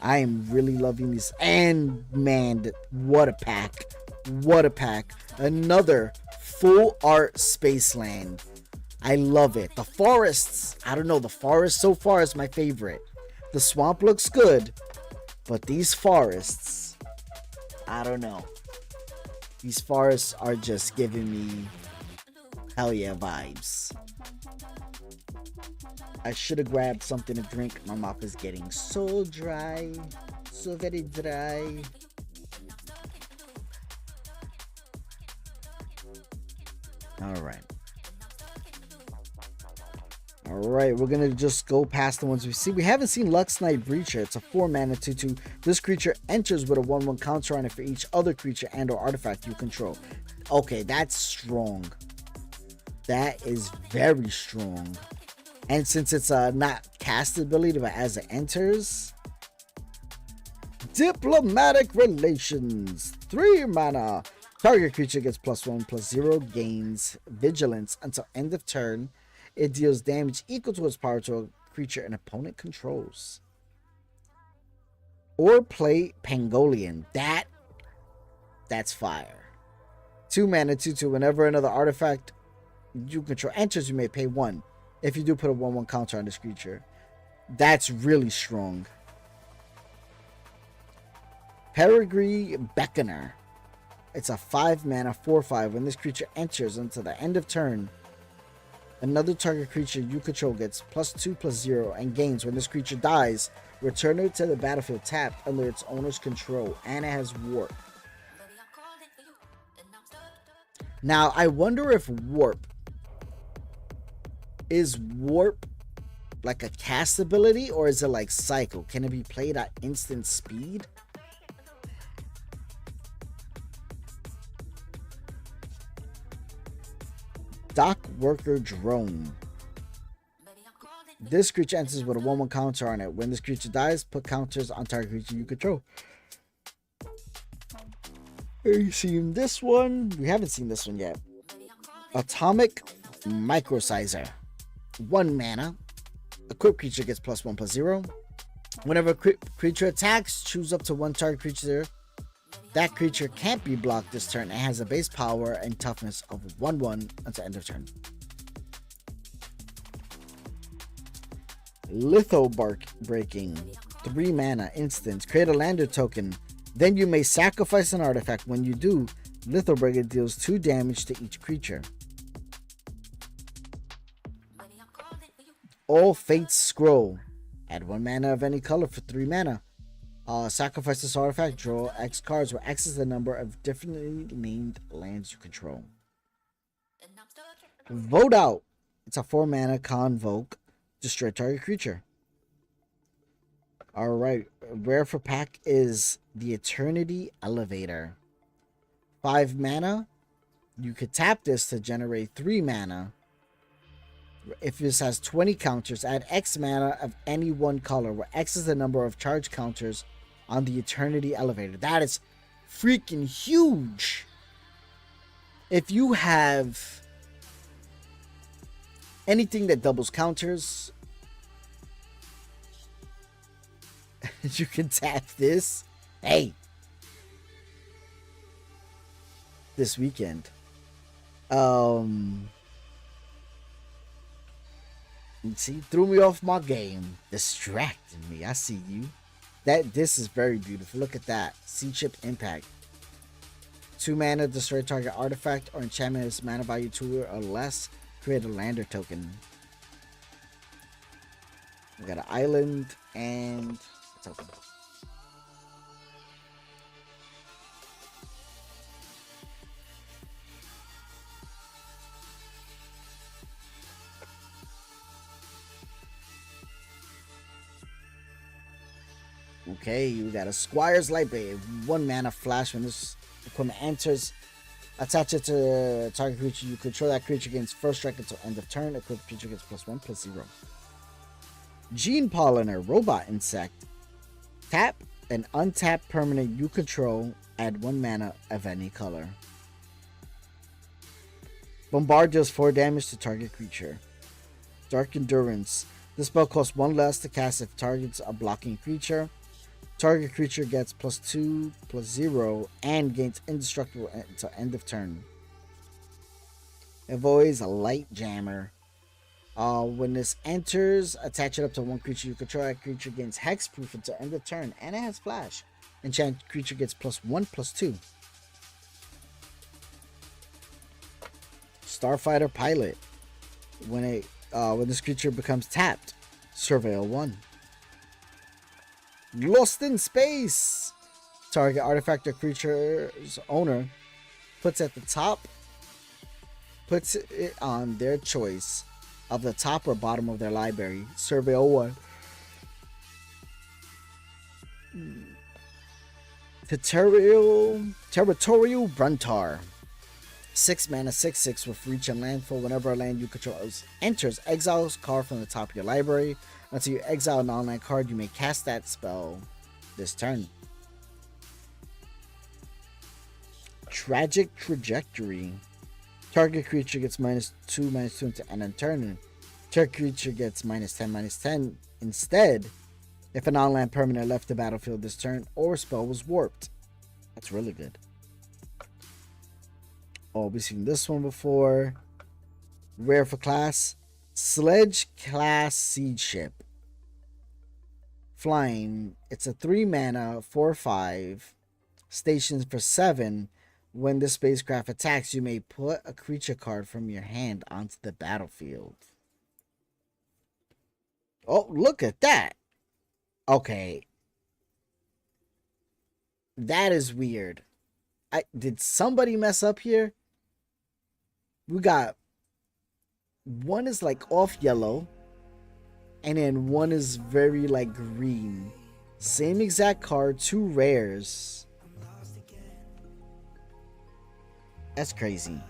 I am really loving these. And man, what a pack. What a pack. Another full art Spaceland. I love it. The forests, I don't know, the forest so far is my favorite. The swamp looks good, but these forests, I don't know. These forests are just giving me hell yeah vibes. I should have grabbed something to drink. My mouth is getting so dry. So very dry. Alright. Alright, we're gonna just go past the ones we see. We haven't seen Lux Knight Breacher. It's a 4 mana 2/2. This creature enters with a 1/1 counter on it for each other creature and or artifact you control. Okay, that's strong. That is very strong. And since it's not cast ability, but as it enters, Diplomatic Relations, 3 mana. Target creature gets +1/+0, gains vigilance until end of turn. It deals damage equal to its power to a creature an opponent controls. Or play Pangolian. That's fire. 2 mana, 2/2. Whenever another artifact you control enters, you may pay 1. If you do, put a 1/1 counter on this creature. That's really strong. Peregrine Beckoner. It's a 5 mana 4/5. When this creature enters until the end of turn, another target creature you control gets +2/+0 and gains. When this creature dies, return it to the battlefield tapped under its owner's control, and it has warp. Now, I wonder if warp is warp like a cast ability, or is it like cycle? Can it be played at instant speed? Dock Worker Drone. This creature enters with a 1/1 counter on it. When this creature dies, put counters on target creature you control. Have you seen this one? We haven't seen this one yet. Atomic Microsizer. 1 mana. Equipped creature gets +1/+0. Whenever a creature attacks, choose up to 1 target creature. That creature can't be blocked this turn and has a base power and toughness of 1/1 until end of turn. Lithobark Breaking. 3 mana instant. Create a lander token. Then you may sacrifice an artifact. When you do, Lithobreaker deals 2 damage to each creature. All Fates Scroll. Add 1 mana of any color for 3 mana. Sacrifice this artifact, draw X cards, where X is the number of differently named lands you control. Vote out. It's a 4-mana convoke. Destroy target creature. Alright. Rare for pack is the Eternity Elevator. 5 mana. You could tap this to generate 3 mana. If this has 20 counters, add X mana of any one color, where X is the number of charge counters on the Eternity Elevator. That is freaking huge. If you have anything that doubles counters, you can tap this. Hey, this weekend. See, threw me off my game, distracted me. I see you. This is very beautiful. Look at that. Sea Chip Impact. 2 mana, destroy target artifact or enchantment is mana value 2 or less. Create a lander token. We got an island and a token. Okay, we got a Squire's Lightblade. 1 mana flash. When this equipment enters, attach it to a target creature. You control that creature against first strike until end of turn. Equipped creature gets +1/+0. Gene Polliner, robot insect. Tap an untapped permanent you control. Add 1 mana of any color. Bombard deals 4 damage to target creature. Dark Endurance. This spell costs 1 less to cast if targets a blocking creature. Target creature gets +2/+0 and gains indestructible until end of turn. Evoi's a light jammer. When this enters, attach it up to 1 creature you control. That creature gains hexproof until end of turn, and it has flash. Enchant creature gets +1/+2. Starfighter Pilot. When this creature becomes tapped, surveil 1. Lost in Space. Target artifact or creature's owner puts it on their choice of the top or bottom of their library. Surveil 1. Territorial Bruntar. 6 mana, 6/6 with reach and landfall. Whenever a land you control enters, exile a card from the top of your library. Until you exile a non-land card, you may cast that spell this turn. Tragic Trajectory. Target creature gets -2/-2 until end of turn. Target creature gets -10/-10 instead if a non-land permanent left the battlefield this turn or spell was warped. That's really good. Oh, we've seen this one before. Rare for class. Sledge Class Siege Ship. Flying. It's a 3 mana, 4/5. Stations for 7. When this spacecraft attacks, you may put a creature card from your hand onto the battlefield. Oh, look at that. Okay. That is weird. Did somebody mess up here? We got one is like off yellow, and then one is very like green. Same exact card, 2 rares. That's crazy.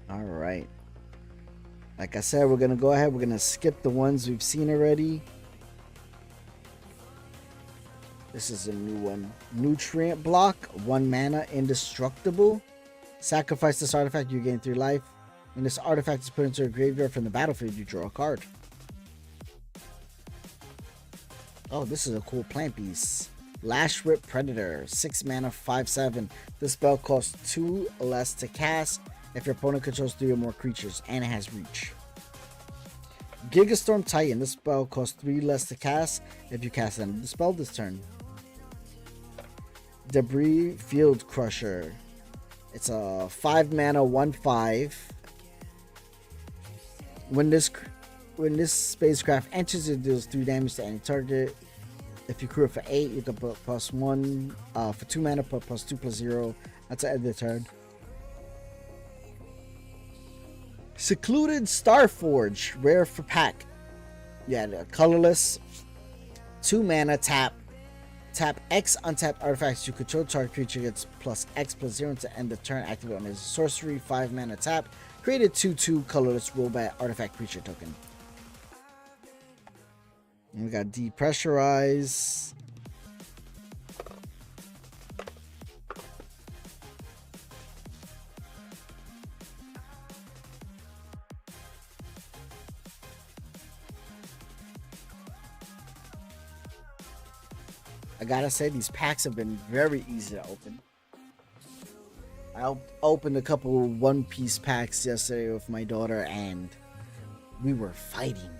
All right. Like I said, we're going to go ahead. We're going to skip the ones we've seen already. This is a new one. Nutrient Block. 1 mana, indestructible. Sacrifice this artifact, you gain 3 life. When this artifact is put into a graveyard from the battlefield, you draw a card. Oh, this is a cool plant piece. Lash Rip Predator. 6 mana, 5/7. This spell costs 2 less to cast if your opponent controls 3 or more creatures, and it has reach. Gigastorm Titan. This spell costs 3 less to cast if you cast it the spell this turn. Debris Field Crusher. It's a 5 mana 1/5. When this spacecraft enters, it deals 3 damage to any target. If you crew it for 8, you can put +1. For 2 mana, put +2/+0. That's the end of the turn. Secluded Starforge, rare for pack. Yeah, they're colorless. 2 mana, tap. Tap X untapped artifacts you control. Target creature gets +X/+0 to end the turn. Activate on his sorcery. 5 mana, tap. Create a 2/2 colorless rollback artifact creature token. And we got Depressurize. I gotta say, these packs have been very easy to open. I opened a couple One Piece packs yesterday with my daughter, and we were fighting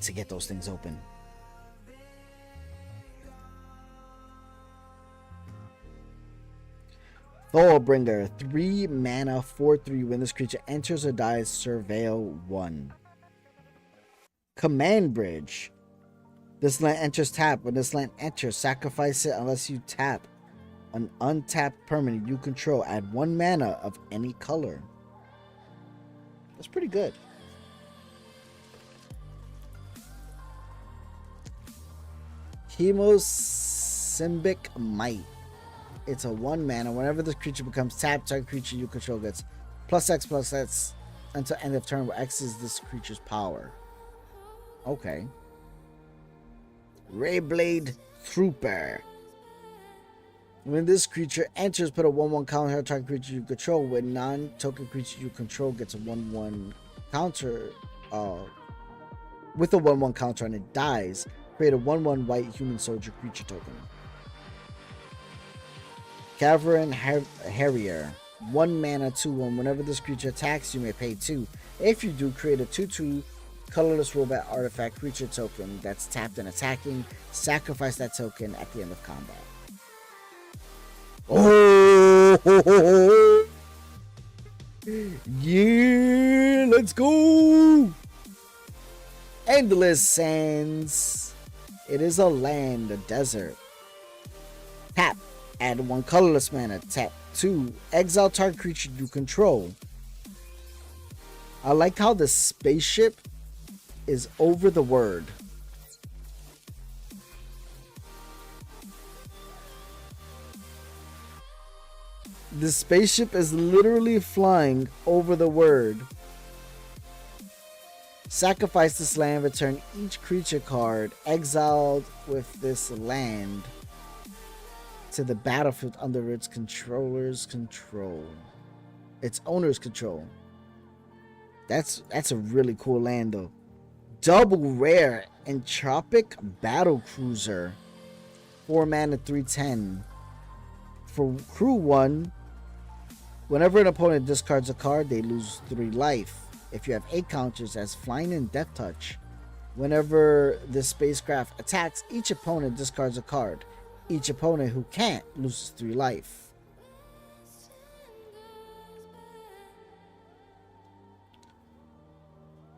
to get those things open. Thorbringer, 3 mana, 4/3. When this creature enters or dies, surveil 1. Command Bridge. This land enters tap. When this land enters, sacrifice it unless you tap an untapped permanent you control. Add 1 mana of any color. That's pretty good. Hemosymbic Might. It's a 1 mana. Whenever this creature becomes tapped, target creature you control gets +X/+X until end of turn, where X is this creature's power. Okay. Rayblade Trooper. When this creature enters, put a 1/1 counter on target creature you control. When non-token creature you control gets a 1/1 counter, with a 1/1 counter and it dies, create a 1/1 white human soldier creature token. Cavern Harrier. 1 mana 2/1. Whenever this creature attacks, you may pay 2. If you do, create a 2/2 colorless rollback artifact creature token that's tapped and attacking. Sacrifice that token at the end of combat. Oh, yeah, let's go. Endless Sands. It is a land, a desert. Tap. Add 1 colorless mana. Tap 2. Exile target creature you control. I like how the spaceship is over the word. The spaceship is literally flying over the word. Sacrifice this land, return each creature card exiled with this land to the battlefield under its controller's control. Its owner's control. That's a really cool land though. Double rare Entropic Battle Cruiser. 4 mana 3/10. For crew 1, whenever an opponent discards a card, they lose 3 life. If you have 8 counters as Flying and Death Touch, whenever this spacecraft attacks, each opponent discards a card. Each opponent who can't loses 3 life.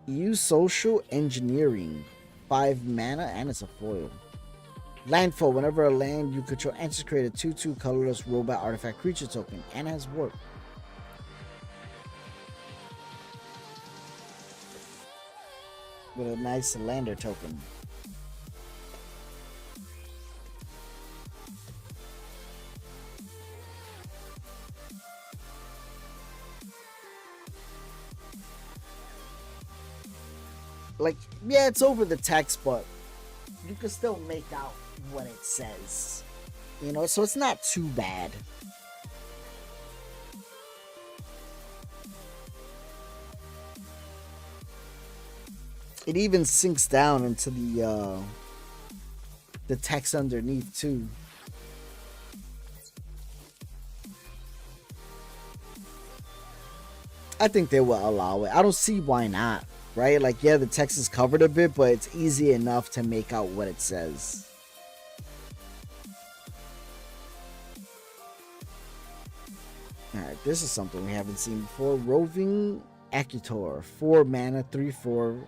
Use Social Engineering. 5 mana and it's a foil. Landfall. Whenever a land you control enters, create a 2/2 colorless robot artifact creature token and has work. With a nice lander token. Like, yeah, it's over the text, but you can still make out what it says. You know, so it's not too bad. It even sinks down into the text underneath too. I think they will allow it. I don't see why not. right? Like, yeah, the text is covered a bit, but it's easy enough to make out what it says. Alright, this is something we haven't seen before. Roving Executor, 4 mana, 3/4.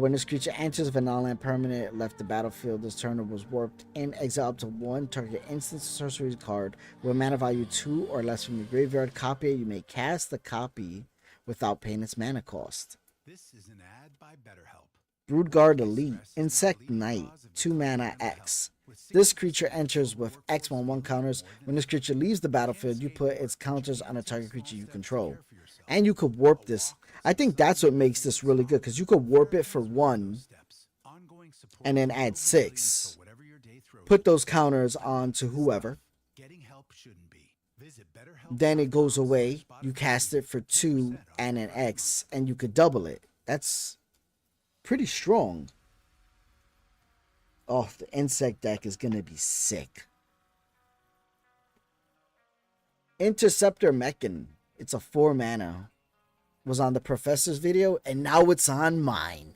When this creature enters with a non-land permanent left the battlefield this turn or was warped in, exile up to 1 target instant sorcery card with mana value 2 or less from your graveyard. Copy it. You may cast the copy without paying its mana cost. This is an ad by BetterHelp. Broodguard Elite, Insect Knight, 2 mana X. This creature enters with X/1/1 counters. When this creature leaves the battlefield, you put its counters on a target creature you control. And you could warp this. I think that's what makes this really good, because you could warp it for 1 and then add 6. Put those counters on to whoever. Then it goes away. You cast it for 2 and an X, and you could double it. That's pretty strong. Oh, the insect deck is going to be sick. Interceptor Mechan. It's a 4 mana. Was on the professor's video, and now it's on mine.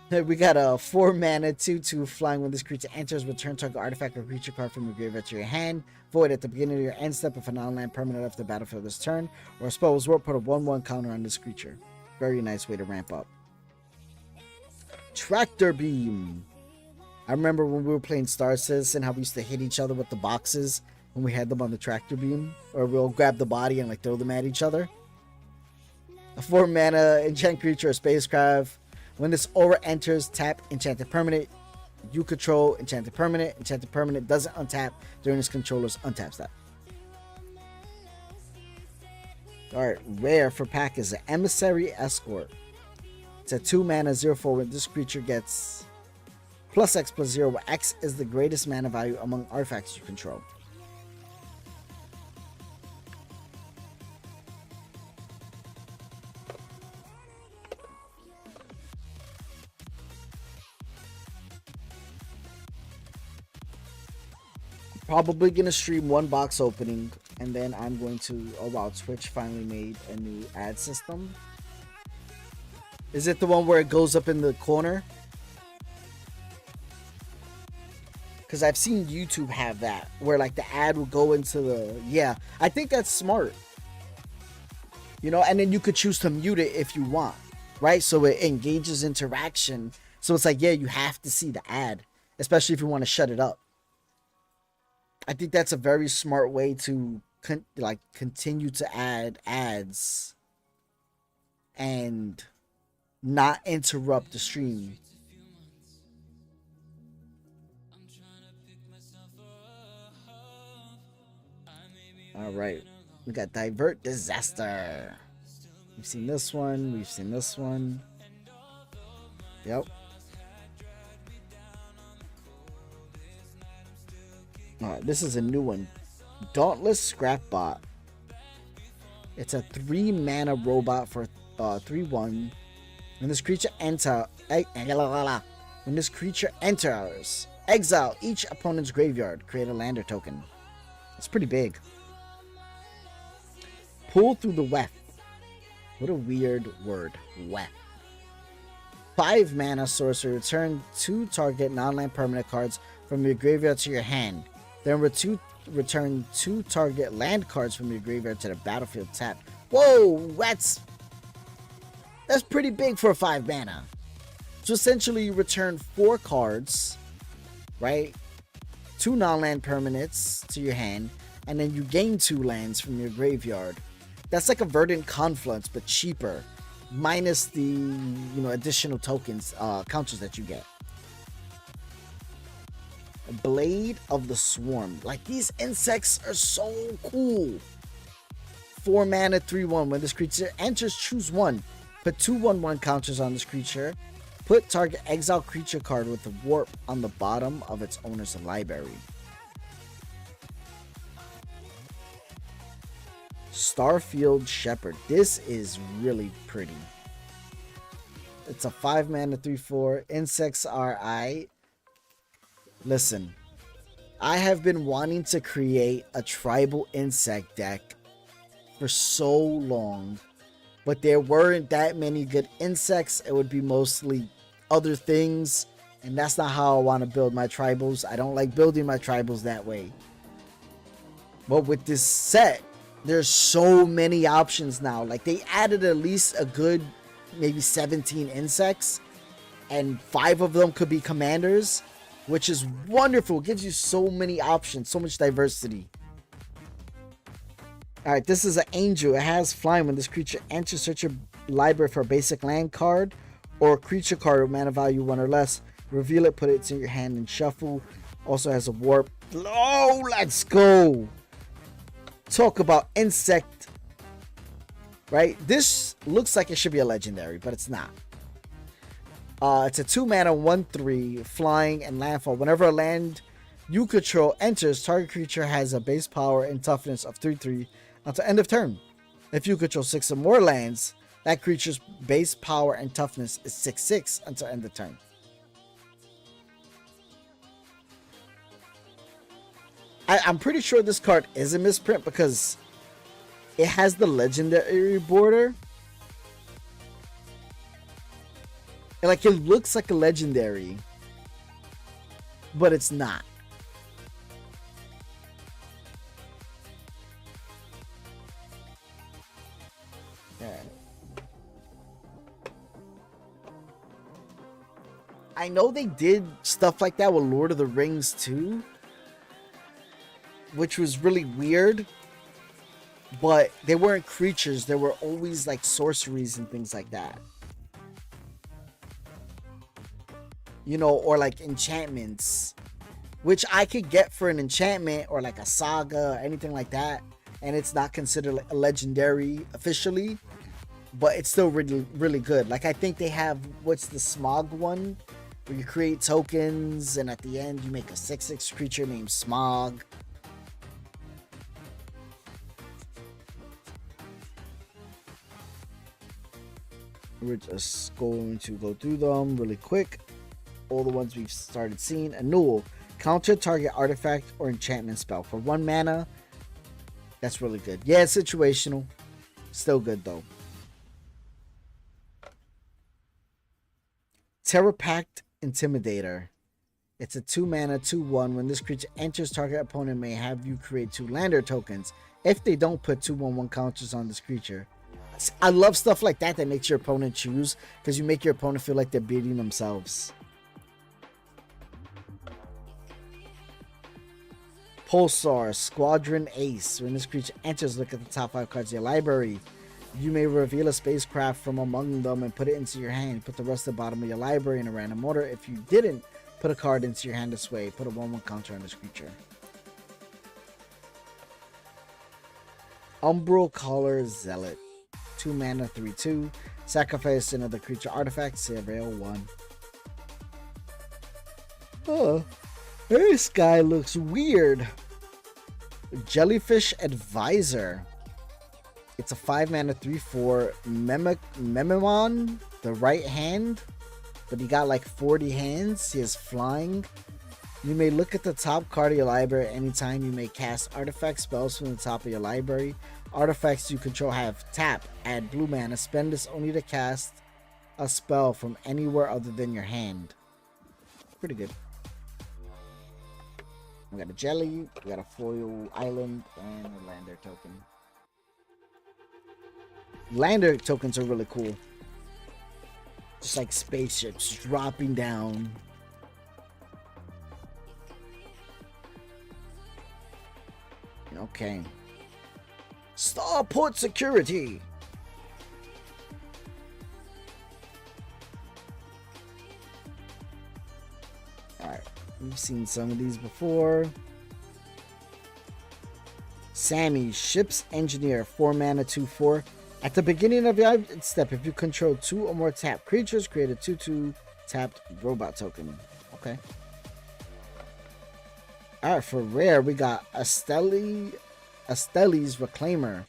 We got a 4 mana 2/2 flying. When this creature enters, return target artifact or creature card from your graveyard to your hand. Void at the beginning of your end step if a non-land permanent left the battlefield this turn, or a spell was warped, put a 1/1 counter on this creature. Very nice way to ramp up. Tractor Beam. I remember when we were playing Star Citizen, how we used to hit each other with the boxes when we had them on the tractor beam, or we'll grab the body and like throw them at each other. A 4 mana enchant creature or spacecraft. When this aura enters, tap enchanted permanent you control. Enchanted permanent doesn't untap during its controller's untap step. Alright, rare for pack is an Emissary Escort. It's a 2 mana 0/4. When this creature gets +X/+0, where X is the greatest mana value among artifacts you control. Probably gonna stream 1 box opening, and then I'm going to. Oh wow, Twitch finally made a new ad system. Is it the one where it goes up in the corner? Because I've seen YouTube have that, where like the ad will go into the. Yeah, I think that's smart. You know, and then you could choose to mute it if you want, right? So it engages interaction. So it's like, yeah, you have to see the ad, especially if you want to shut it up. I think that's a very smart way to continue to add ads and not interrupt the stream. All right, we got Divert Disaster. We've seen this one. We've seen this one. Yep. Alright, this is a new one. Dauntless Scrapbot. It's a 3 mana robot for 3/1. When this creature enters, exile each opponent's graveyard. Create a lander token. It's pretty big. Pull through the weft. What a weird word. Weft. 5 mana sorcery. Return 2 target non-land permanent cards from your graveyard to your hand. Then return 2 target land cards from your graveyard to the battlefield tapped. Whoa, that's pretty big for a 5 mana. So essentially you return 4 cards, right? 2 non-land permanents to your hand, and then you gain 2 lands from your graveyard. That's like a Verdant Confluence, but cheaper, minus the additional tokens, counters that you get. Blade of the Swarm. Like, these insects are so cool. 4 mana 3/1. When this creature enters, choose 1. Put 2 1/1 counters on this creature. Put target exile creature card with the warp on the bottom of its owner's library. Starfield Shepherd. This is really pretty. It's a 5 mana 3/4. Insects are Listen, I have been wanting to create a tribal insect deck for so long. but there weren't that many good insects. It would be mostly other things, and that's not how I want to build my tribals. I don't like building my tribals that way. But with this set, there's so many options now. Like, they added at least a good maybe 17 insects, and 5 of them could be commanders, which is wonderful. It gives you so many options, so much diversity. Alright, this is an angel. It has flying. When this creature enters, search your library for a basic land card or a creature card with mana value 1 or less. Reveal it, put it in your hand, and shuffle. Also has a warp. Oh, let's go! Talk about insect. Right? This looks like it should be a legendary, but it's not. It's a 2 mana 1/3 flying and landfall. Whenever a land you control enters, target creature has a base power and toughness of 3/3 until end of turn. If you control 6 or more lands, that creature's base power and toughness is 6/6 until end of turn. I'm pretty sure this card is a misprint because it has the legendary border. And like, it looks like a legendary, but it's not. Yeah. I know they did stuff like that with Lord of the Rings too, which was really weird, but they weren't creatures. They were always like sorceries and things like that. You know, or like enchantments, which I could get for an enchantment or like a saga or anything like that, and it's not considered a legendary officially, but it's still really, really good. Like, I think they have, what's the Smog one, where you create tokens and at the end you make a 6/6 creature named Smog. We're just going to go through them really quick. All the ones we've started seeing. Annual. Counter target artifact or enchantment spell for 1 mana. That's really good. Yeah, it's situational. Still good though. Terrapact Intimidator. It's a 2 mana 2/1. When this creature enters, target opponent may have you create 2 lander tokens. If they don't, put 2/1/1 counters on this creature. I love stuff like that makes your opponent choose, because you make your opponent feel like they're beating themselves. Pulsar Squadron Ace. When this creature enters, look at the top 5 cards of your library. You may reveal a spacecraft from among them and put it into your hand. Put the rest at the bottom of your library in a random order. If you didn't, put a card into your hand this way. Put a 1/1 counter on this creature. Umbral Caller Zealot. 2 mana 3/2. Sacrifice another creature artifact. Surveil 1. Oh, this guy looks weird. Jellyfish Advisor. It's a 5 mana 3/4 Mememon, the right hand, but he got like 40 hands. He has flying. You may look at the top card of your library at any time. You may cast artifact spells from the top of your library. Artifacts you control have tap, add blue mana. Spend this only to cast a spell from anywhere other than your hand. Pretty good. We got a jelly, we got a foil island, and a lander token. Lander tokens are really cool. Just like spaceships dropping down. Okay. Starport Security. Alright, we've seen some of these before. Sammy, Ship's Engineer, 4 mana 2/4. At the beginning of your step, if you control 2 or more tapped creatures, create a 2/2 tapped robot token. Okay. Alright, for rare, we got Astelli's Reclaimer.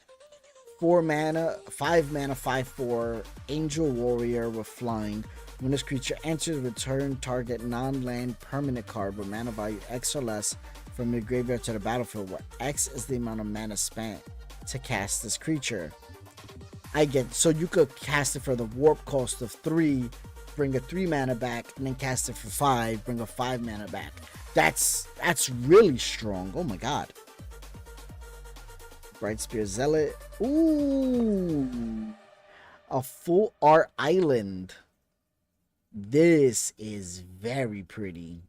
4 mana, 5 mana, 5/4 Angel Warrior with flying. When this creature enters, return target non-land permanent card with mana value X or less from your graveyard to the battlefield, where X is the amount of mana spent to cast this creature. I get, so you could cast it for the warp cost of 3, bring a 3 mana back, and then cast it for 5, bring a 5 mana back. That's really strong. Oh my god. Bright Spear Zealot. Ooh. A full art island. This is very pretty.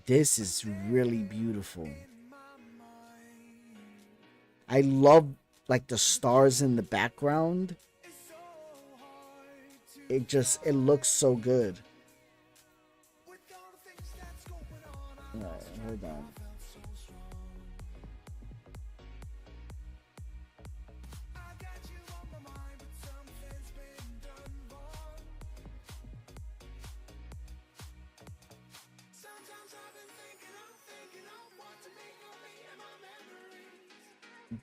This is really beautiful. I love like the stars in the background. It looks so good. Alright, hold on.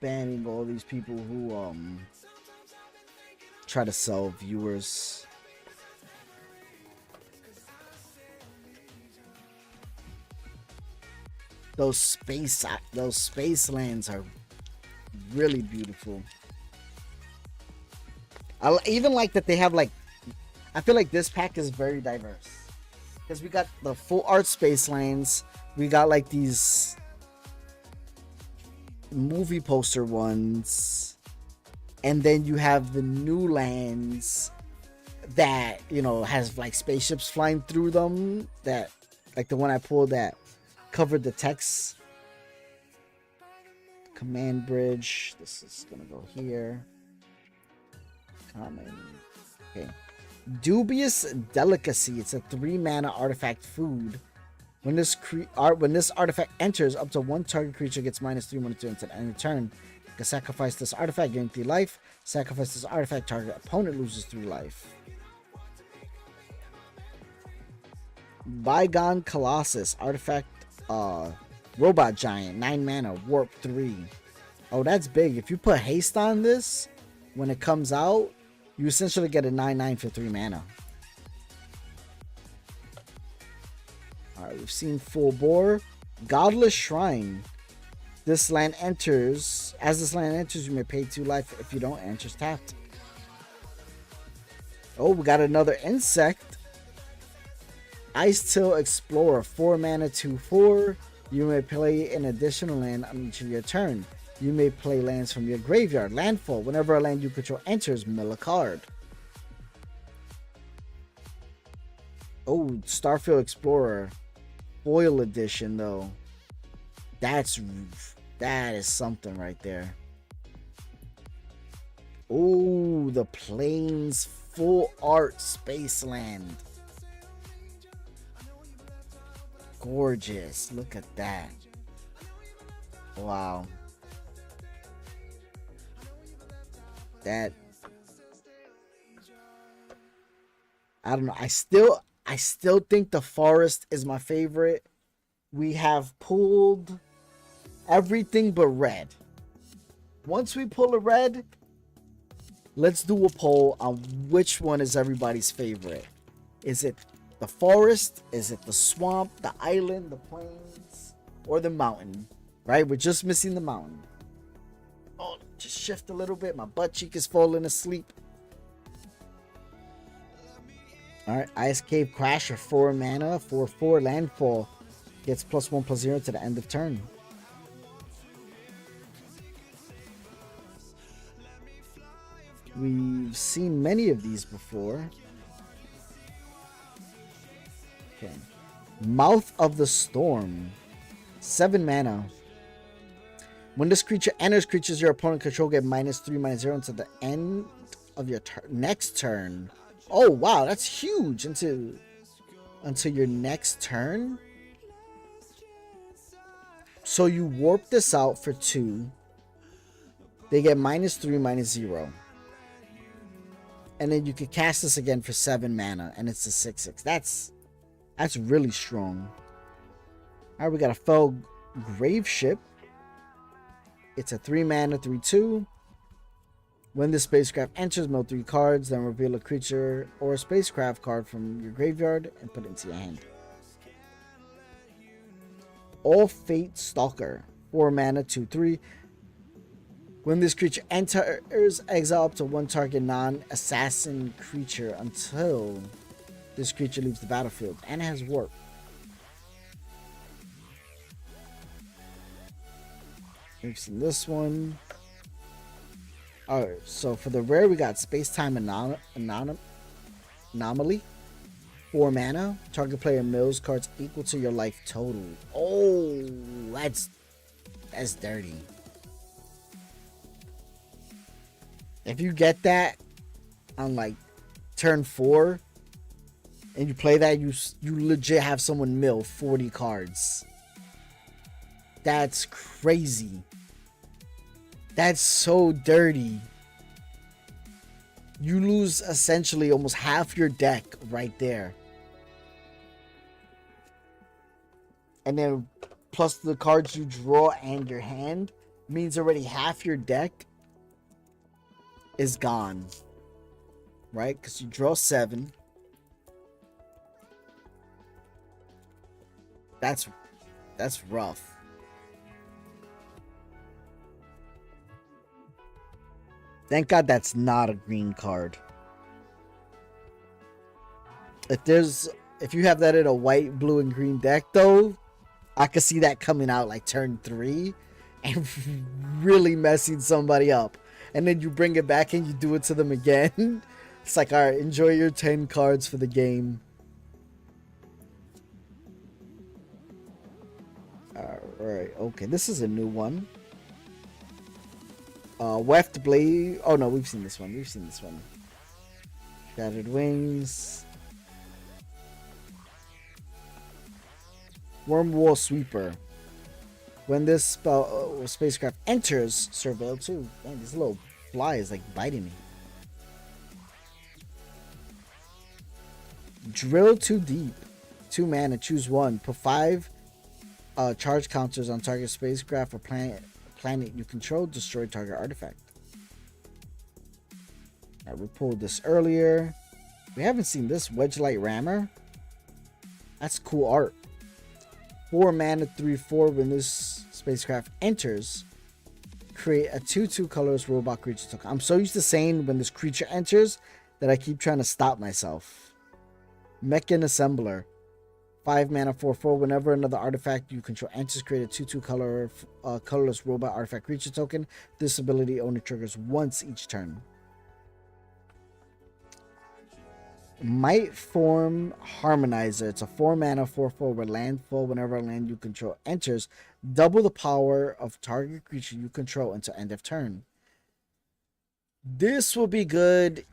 Banning all these people who try to sell viewers. Those space lands are really beautiful. I even like that they have like, I feel like this pack is very diverse because we got the full art space lands, we got like these movie poster ones, and then you have the new lands that, you know, has like spaceships flying through them, that like the one I pulled that covered the text. Command bridge, this is gonna go here. Common. Okay. Dubious Delicacy, it's a 3 mana artifact food. When this artifact enters, up to one target creature gets -3/-2 until the end of the turn. You can sacrifice this artifact, gain 3 life. Sacrifice this artifact, target opponent loses 3 life. Bygone Colossus, artifact, robot giant, 9 mana, warp 3. Oh, that's big. If you put haste on this, when it comes out, you essentially get a 9/9 for 3 mana. Alright, we've seen Full Bore. Godless Shrine. This land enters. As this land enters, you may pay 2 life. If you don't, enters tapped. Oh, we got another insect. Icetill Explorer. 4 mana, 2/4. You may play an additional land on each of your turn. You may play lands from your graveyard. Landfall. Whenever a land you control enters, mill a card. Oh, Starfield Explorer. Foil edition though. That is something right there. Oh, the Plains full art space land. Gorgeous. Look at that. Wow. That, I don't know. I still think the forest is my favorite. We have pulled everything but red. Once we pull a red, let's do a poll on which one is everybody's favorite. Is it the forest? Is it the swamp, the island, the plains, or the mountain? Right? We're just missing the mountain. Oh, just shift a little bit. My butt cheek is falling asleep. Alright, Ice Cave Crasher, 4 mana, 4/4 landfall. Gets +1/+0 to the end of turn. We've seen many of these before. Okay. Mouth of the Storm. 7 mana. When this creature enters, creatures your opponent control get -3/-0 until the end of your next turn. Oh wow, that's huge. Until your next turn. So you warp this out for 2. They get -3/-0. And then you could cast this again for 7 mana, and it's a 6/6. That's really strong. Alright, we got a Fell Graveship. It's a 3 mana, 3/2. When the spacecraft enters, mill 3 cards, then reveal a creature or a spacecraft card from your graveyard and put it into your hand. All Fate Stalker. 4 mana, 2/3. When this creature enters, exile up to one target non-assassin creature until this creature leaves the battlefield, and it has warp. We've seen this one. Alright, so for the rare, we got Space-Time Anomaly. 4 mana. Target player mills cards equal to your life total. Oh, that's dirty. If you get that on like turn 4 and you play that, you legit have someone mill 40 cards. That's crazy. That's so dirty. You lose essentially almost half your deck right there. And then plus the cards you draw and your hand means already half your deck is gone. Right? Because you draw 7. That's rough. Thank God that's not a green card. If you have that in a white, blue, and green deck though, I could see that coming out like turn 3 and really messing somebody up. And then you bring it back and you do it to them again. It's like, alright, enjoy your 10 cards for the game. Alright, okay, this is a new one. Weft Blade. Oh no, we've seen this one. Shattered Wings. Wormwall Sweeper. When this spacecraft enters Surveil 2. Man, this little fly is like biting me. Drill too deep. 2 mana, choose 1. Put 5 charge counters on target spacecraft or planet you control, destroy target artifact. Alright, we pulled this earlier. We haven't seen this Wedgelight Rammer. That's cool art. 4 mana, 3/4. When this spacecraft enters, create a 2/2 colorless robot creature token. I'm so used to saying when this creature enters that I keep trying to stop myself. Mechan Assembler. 5 mana, 4/4. Whenever another artifact you control enters, create a 2/2 colorless robot artifact creature token. This ability only triggers once each turn. Might Form Harmonizer. It's a 4 mana, 4/4 with landfall. Whenever a land you control enters, double the power of target creature you control until end of turn. This will be good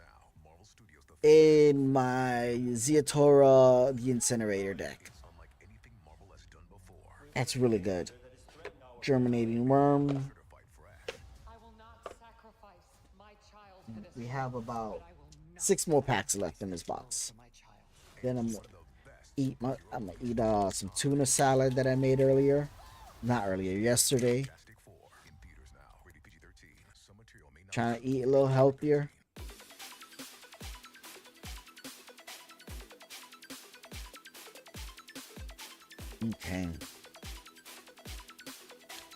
in my Ziatora the Incinerator deck. That's really good. Germinating Worm. We have about 6 more packs left in this box. Then I'm gonna eat some tuna salad that I made earlier. Not earlier, yesterday. Trying to eat a little healthier. Okay.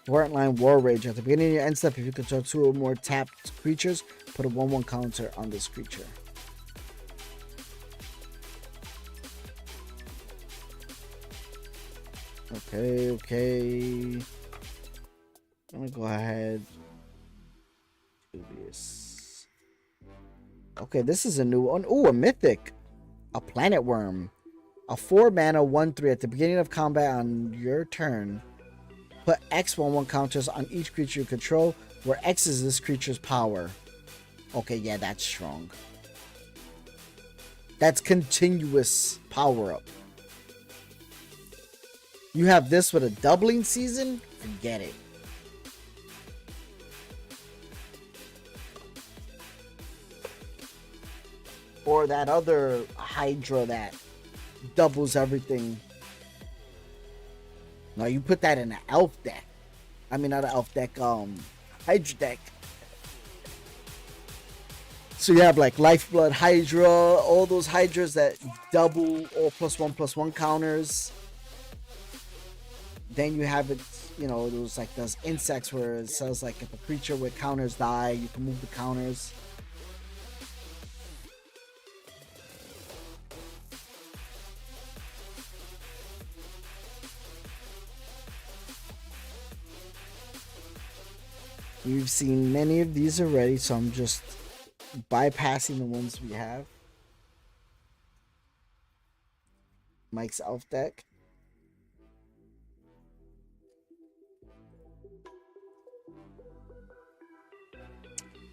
Warrantline War Rage. At the beginning of your end step, if you control 2 or more tapped creatures, put a 1/1 counter on this creature. Okay. I'm gonna go ahead. Do this. Okay, this is a new one. Ooh, a mythic. A Planet Worm. A 4 mana 1/3 at the beginning of combat on your turn. Put X 1/1 counters on each creature you control, where X is this creature's power. Okay, yeah, that's strong. That's continuous power up. You have this with a doubling season? Forget it. Or that other Hydra that doubles everything. Now you put that in an elf deck. I mean, not an elf deck, Hydra deck. So you have like Lifeblood Hydra, all those Hydras that double all +1/+1 counters. Then you have it you know, those like those insects where it says like if a creature with counters die, you can move the counters. We've seen many of these already, so I'm just bypassing the ones we have. Mike's Elf deck.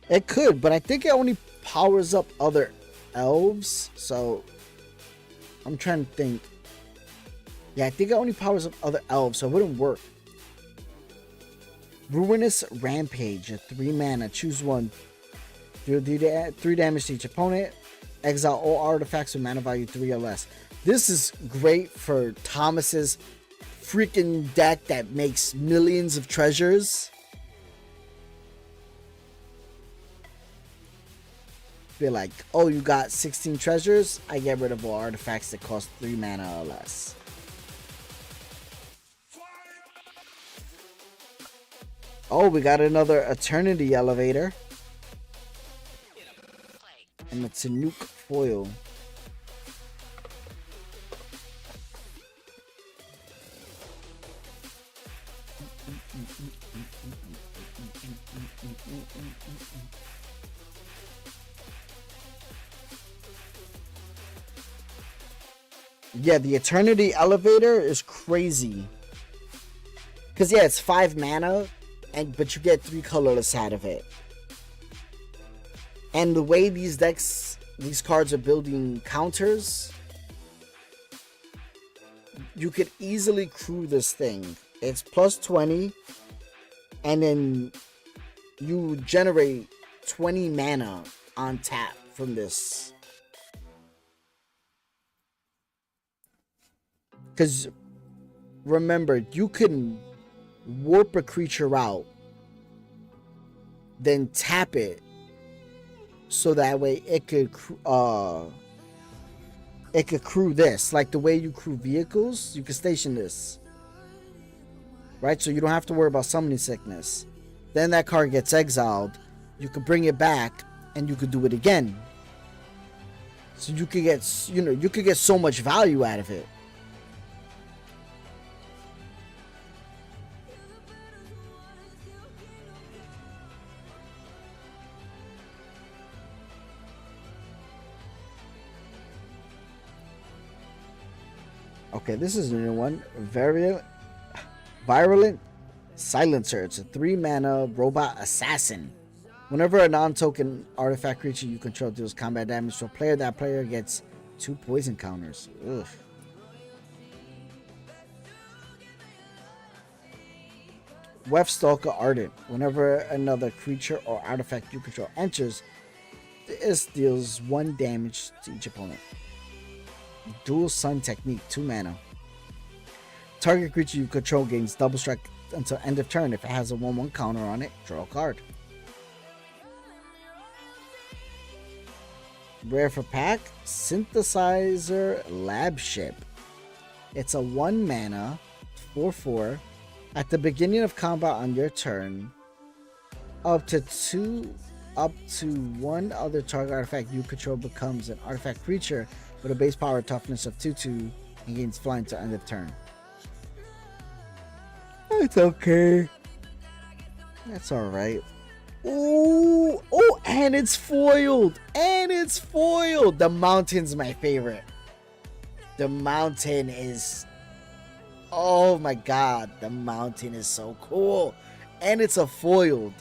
It could, but I think it only powers up other elves, so I'm trying to think. Yeah, I think it only powers up other elves, so it wouldn't work. Ruinous Rampage, a 3 mana, choose one. Deal 3 damage to each opponent. Exile all artifacts with mana value 3 or less. This is great for Thomas's freaking deck that makes millions of treasures. Be like, oh, you got 16 treasures? I get rid of all artifacts that cost 3 mana or less. Oh, we got another Eternity Elevator. And it's a nuke foil. Yeah, the Eternity Elevator is crazy. Because, yeah, it's 5 mana, but you get 3 colorless out of it. And the way these cards are building counters, you could easily crew this thing. It's plus 20, and then you generate 20 mana on tap from this. Because remember, you can warp a creature out, then tap it, so that way it could crew this, like the way you crew vehicles. You can station this, right? So you don't have to worry about summoning sickness. Then that card gets exiled, you could bring it back, and you could do it again. So you could get, you could get so much value out of it. Okay, this is a new one. Virulent Silencer. It's a 3 mana robot assassin. Whenever a non-token artifact creature you control deals combat damage to a player, that player gets 2 poison counters. Ugh. Wefstalker Ardent. Whenever another creature or artifact you control enters, this deals 1 damage to each opponent. Dual Sun Technique, 2 mana. Target creature you control gains double strike until end of turn. If it has a 1/1 counter on it, draw a card. Rare for pack, Synthesizer Lab Ship. It's a 1 mana, 4/4. At the beginning of combat on your turn, up to 1 other target artifact you control becomes an artifact creature with a base power toughness of 2/2 and gains flying to end of turn. It's okay. That's alright. Ooh, oh, and it's foiled. The Mountain's my favorite. The Mountain is... Oh my god, the Mountain is so cool. And it's a foiled.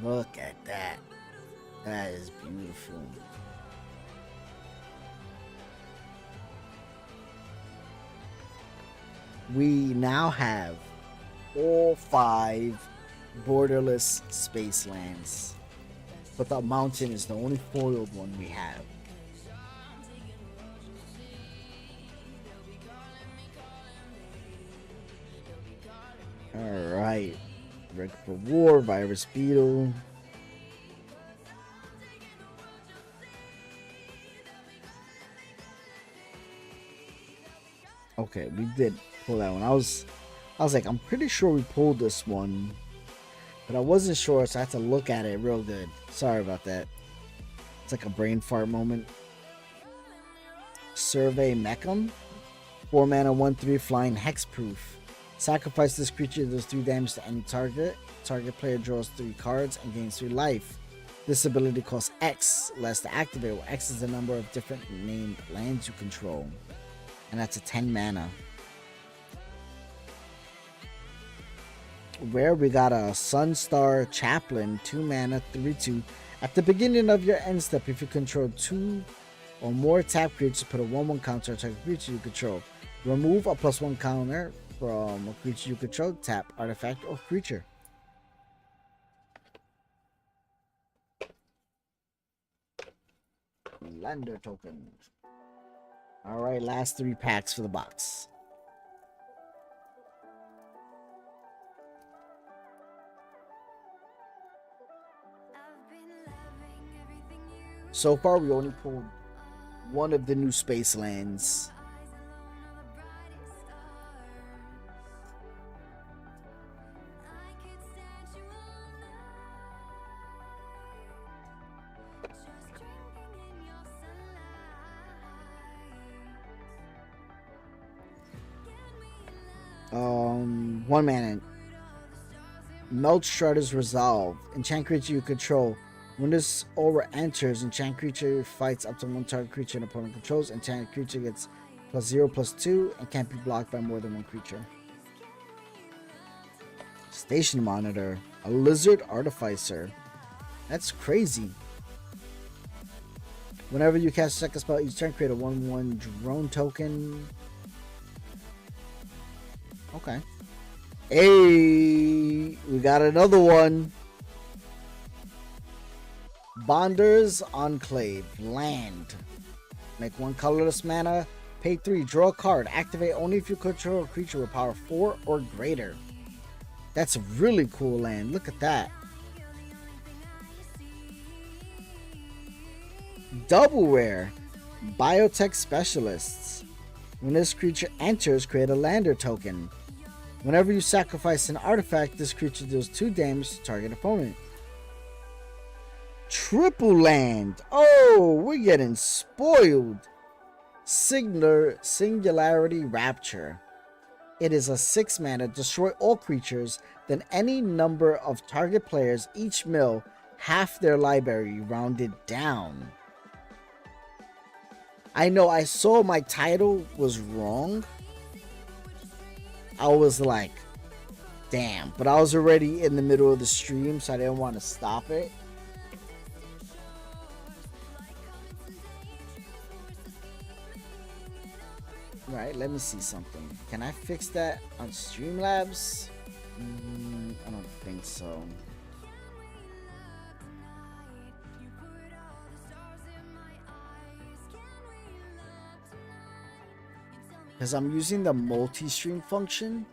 Look at that. That is beautiful. We now have all 5 borderless space lands, but the Mountain is the only foiled one we have. Alright, Ready for War, Virus Beetle. Okay, we did pull that one. I was like, I'm pretty sure we pulled this one, but I wasn't sure, so I had to look at it real good. Sorry about that. It's like a brain fart moment. Survey Mecham. 4 mana, 1/3 flying hexproof. Sacrifice this creature, does 3 damage to any target. Target player draws 3 cards and gains 3 life. This ability costs X less to activate, where X is the number of different named lands you control. And that's a 10 mana. Rare, we got a Sunstar Chaplain, 2 mana, 3/2. At the beginning of your end step, if you control 2 or more tap creatures, put a 1/1 counter on target creature you control. Remove a +1 counter from a creature you control, tap, artifact, or creature. Lander token. Alright, last 3 packs for the box. So far, we only pulled one of the new space lands. One mana. Melt Shredder's Resolve. Enchant creature you control. When this aura enters, enchant creature fights up to 1 target creature an opponent controls. Enchant creature gets +0/+2 and can't be blocked by more than 1 creature. Station Monitor. A Lizard Artificer. That's crazy. Whenever you cast a second spell each turn, create a 1/1 drone token. Okay. Hey, we got another one. Bonder's Enclave. Land. Make 1 colorless mana. Pay 3. Draw a card. Activate only if you control a creature with power 4 or greater. That's a really cool land. Look at that. Double rare. Biotech Specialists. When this creature enters, create a lander token. Whenever you sacrifice an artifact, this creature deals 2 damage to target opponent. Triple land. Oh, we're getting spoiled. Singularity Rapture. It is a 6 mana, destroy all creatures, then any number of target players each mill half their library rounded down. I know I saw my title was wrong. I was like, damn, but I was already in the middle of the stream, so I didn't want to stop it. Right, let me see something. Can I fix that on Streamlabs? I don't think so. Because I'm using the multi-stream function.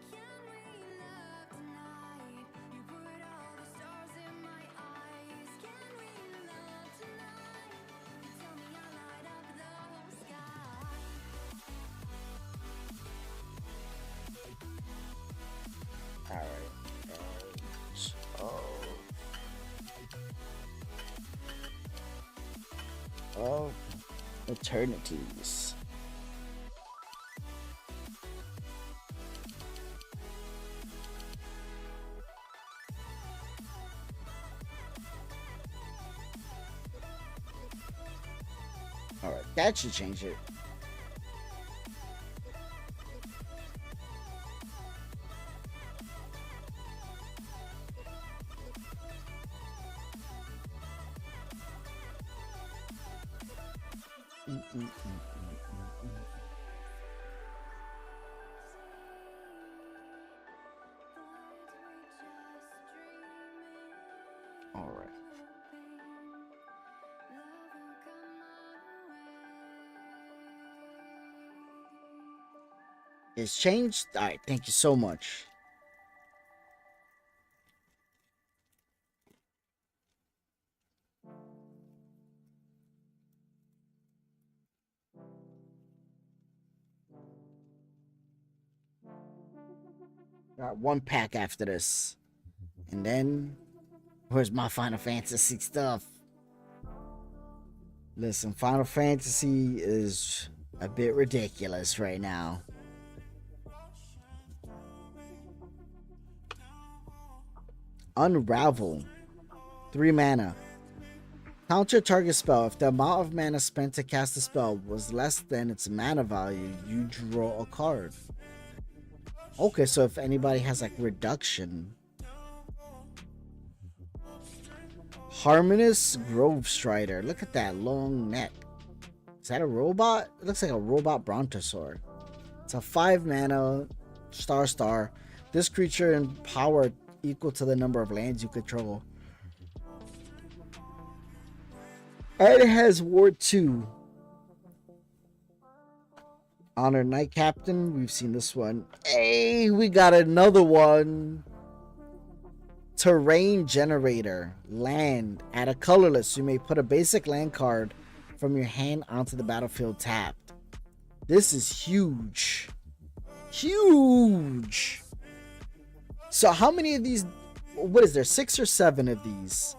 Of Eternities. Alright, that should change it. All right. It's changed. All right. Thank you so much. Got one pack after this. And then, where's my Final Fantasy stuff? Listen, Final Fantasy is a bit ridiculous right now. Unravel. 3 mana. Counter target spell. If the amount of mana spent to cast a spell was less than its mana value, you draw a card. Okay, so if anybody has like reduction. Harmonious Grove Strider. Look at that long neck. Is that a robot? It looks like a robot Brontosaur. It's a 5 mana star. This creature in power equal to the number of lands you control. And it has Ward 2. Honor Knight Captain. We've seen this one. Hey, we got another one. Terrain Generator. Land. Add a colorless. You may put a basic land card from your hand onto the battlefield tapped. This is huge. Huge. So how many of these? What is there? 6 or 7 of these?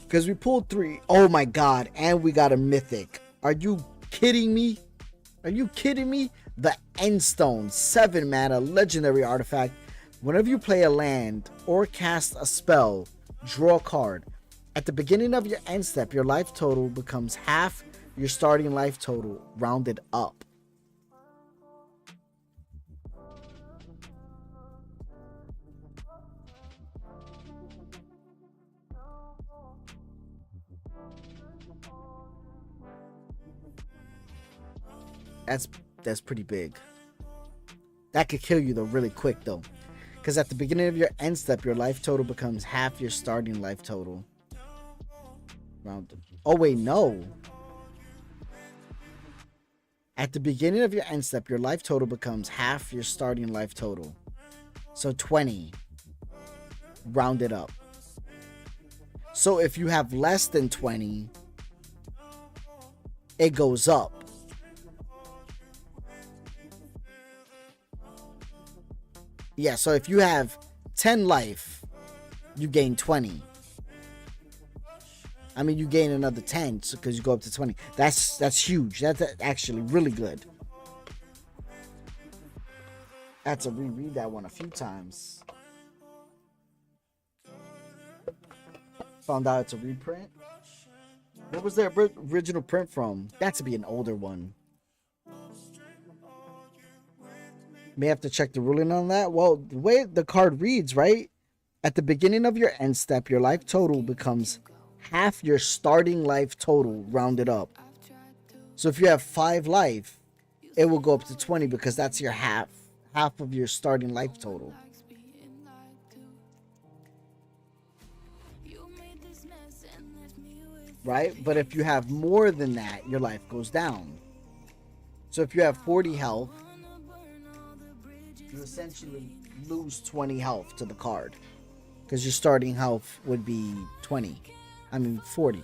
Because we pulled 3. Oh my god. And we got a mythic. Are you kidding me? Are you kidding me? The Endstone. 7 mana legendary artifact. Whenever you play a land or cast a spell, draw a card. At the beginning of your end step, your life total becomes half your starting life total, rounded up. That's pretty big. That could kill you though really quick though. Because at the beginning of your end step, your life total becomes half your starting life total. Rounded. Oh wait, no. At the beginning of your end step, your life total becomes half your starting life total. So 20. Rounded up. So if you have less than 20, it goes up. Yeah, so if you have 10 life, you gain 20. I mean, you gain another 10 because you go up to 20. That's huge. That's actually really good. I had to reread that one a few times. Found out it's a reprint. What was their original print from? That to be an older one. May have to check the ruling on that. Well, the way the card reads, right? At the beginning of your end step, your life total becomes half your starting life total, rounded up. So if you have 5 life, it will go up to 20 because that's your half of your starting life total. Right? But if you have more than that, your life goes down. So if you have 40 health, you essentially lose 20 health to the card. Because your starting health would be 20. I mean 40.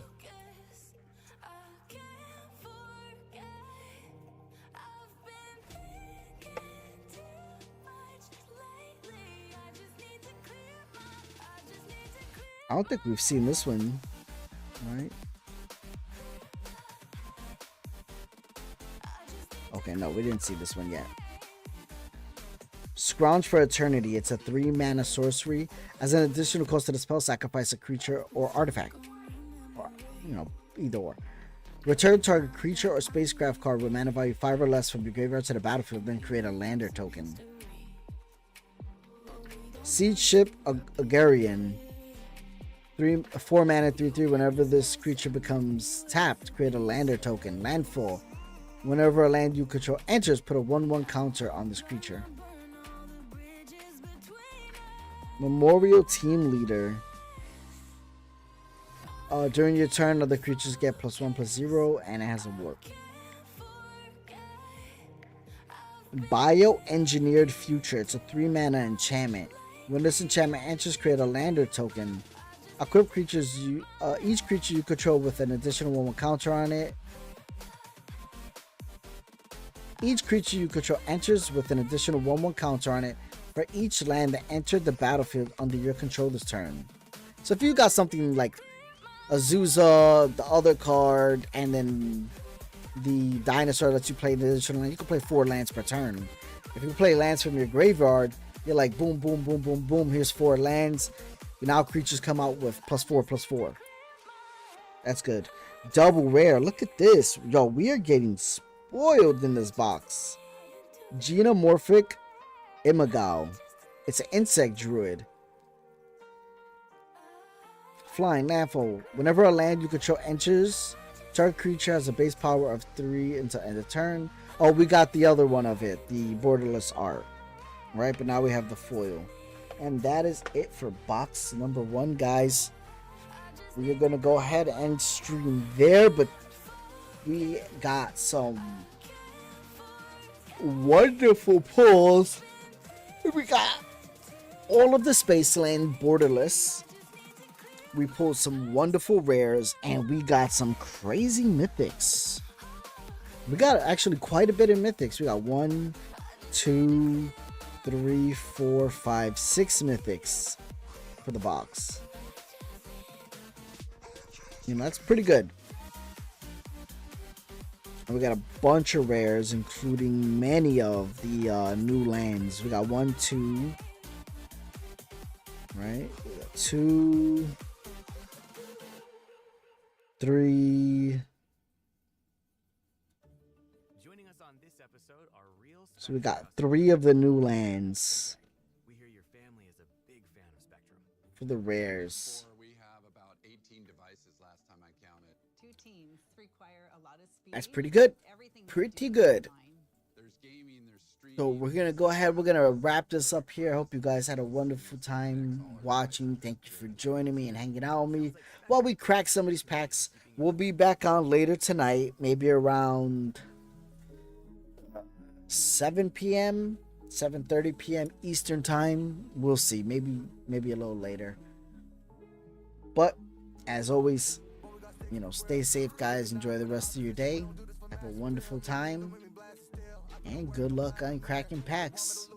I don't think we've seen this one, right? Okay, no, we didn't see this one yet. Scrounge for Eternity. It's a 3 mana sorcery. As an additional cost to the spell, sacrifice a creature or artifact. Or, either or. Return target creature or spacecraft card with mana value 5 or less from your graveyard to the battlefield, then create a lander token. Siege Ship Agarian. 4 mana 3/3. Whenever this creature becomes tapped, create a lander token. Landfall. Whenever a land you control enters, put a 1/1 counter on this creature. Memorial Team Leader. During your turn, other creatures get +1/+0, and it has a warp. Bioengineered Future. It's a 3 mana enchantment. When this enchantment enters, create a lander token. Equip creatures each creature you control with an additional 1/1 counter on it. Each creature you control enters with an additional 1/1 counter on it for each land that entered the battlefield under your control this turn. So if you got something like Azusa, the other card, and then the dinosaur that you play in the additional land, you can play 4 lands per turn. If you play lands from your graveyard, you're like boom, boom, boom, boom, boom. Here's 4 lands. Now creatures come out with +4/+4. That's good. Double rare. Look at this. Yo, we are getting spoiled in this box. Geomorphic Imagal. It's an insect druid. Flying landfall. Whenever a land you control enters, target creature has a base power of 3 until end of turn. Oh, we got the other one of it, the borderless art. Right, but now we have the foil. And that is it for box number 1, guys. We are going to go ahead and stream there, but we got some wonderful pulls. We got all of the Spaceland borderless. We pulled some wonderful rares, and we got some crazy mythics. We got actually quite a bit of mythics. We got 1, 2, 3, 4, 5, 6 mythics for the box. You know, that's pretty good. And we got a bunch of rares, including many of the new lands. We got 1, 2, right? We got 2, 3. Joining us on this episode are real. So we got 3 of the new lands We hear your family is a big fan of Spectrum. for the rares. We have about 18 devices last time I counted. 2 teams require a lot of speed. That's pretty good. Everything Pretty good. There's gaming, there's streaming. So we're gonna go ahead. We're gonna wrap this up here. I hope you guys had a wonderful time watching. Thank you for joining me and hanging out with me while we crack some of these packs. We'll be back on later tonight, maybe around 7 p.m., 7:30 p.m. Eastern time. We'll see. Maybe a little later. But as always, you know, stay safe, guys. Enjoy the rest of your day. Have a wonderful time. And good luck on cracking packs.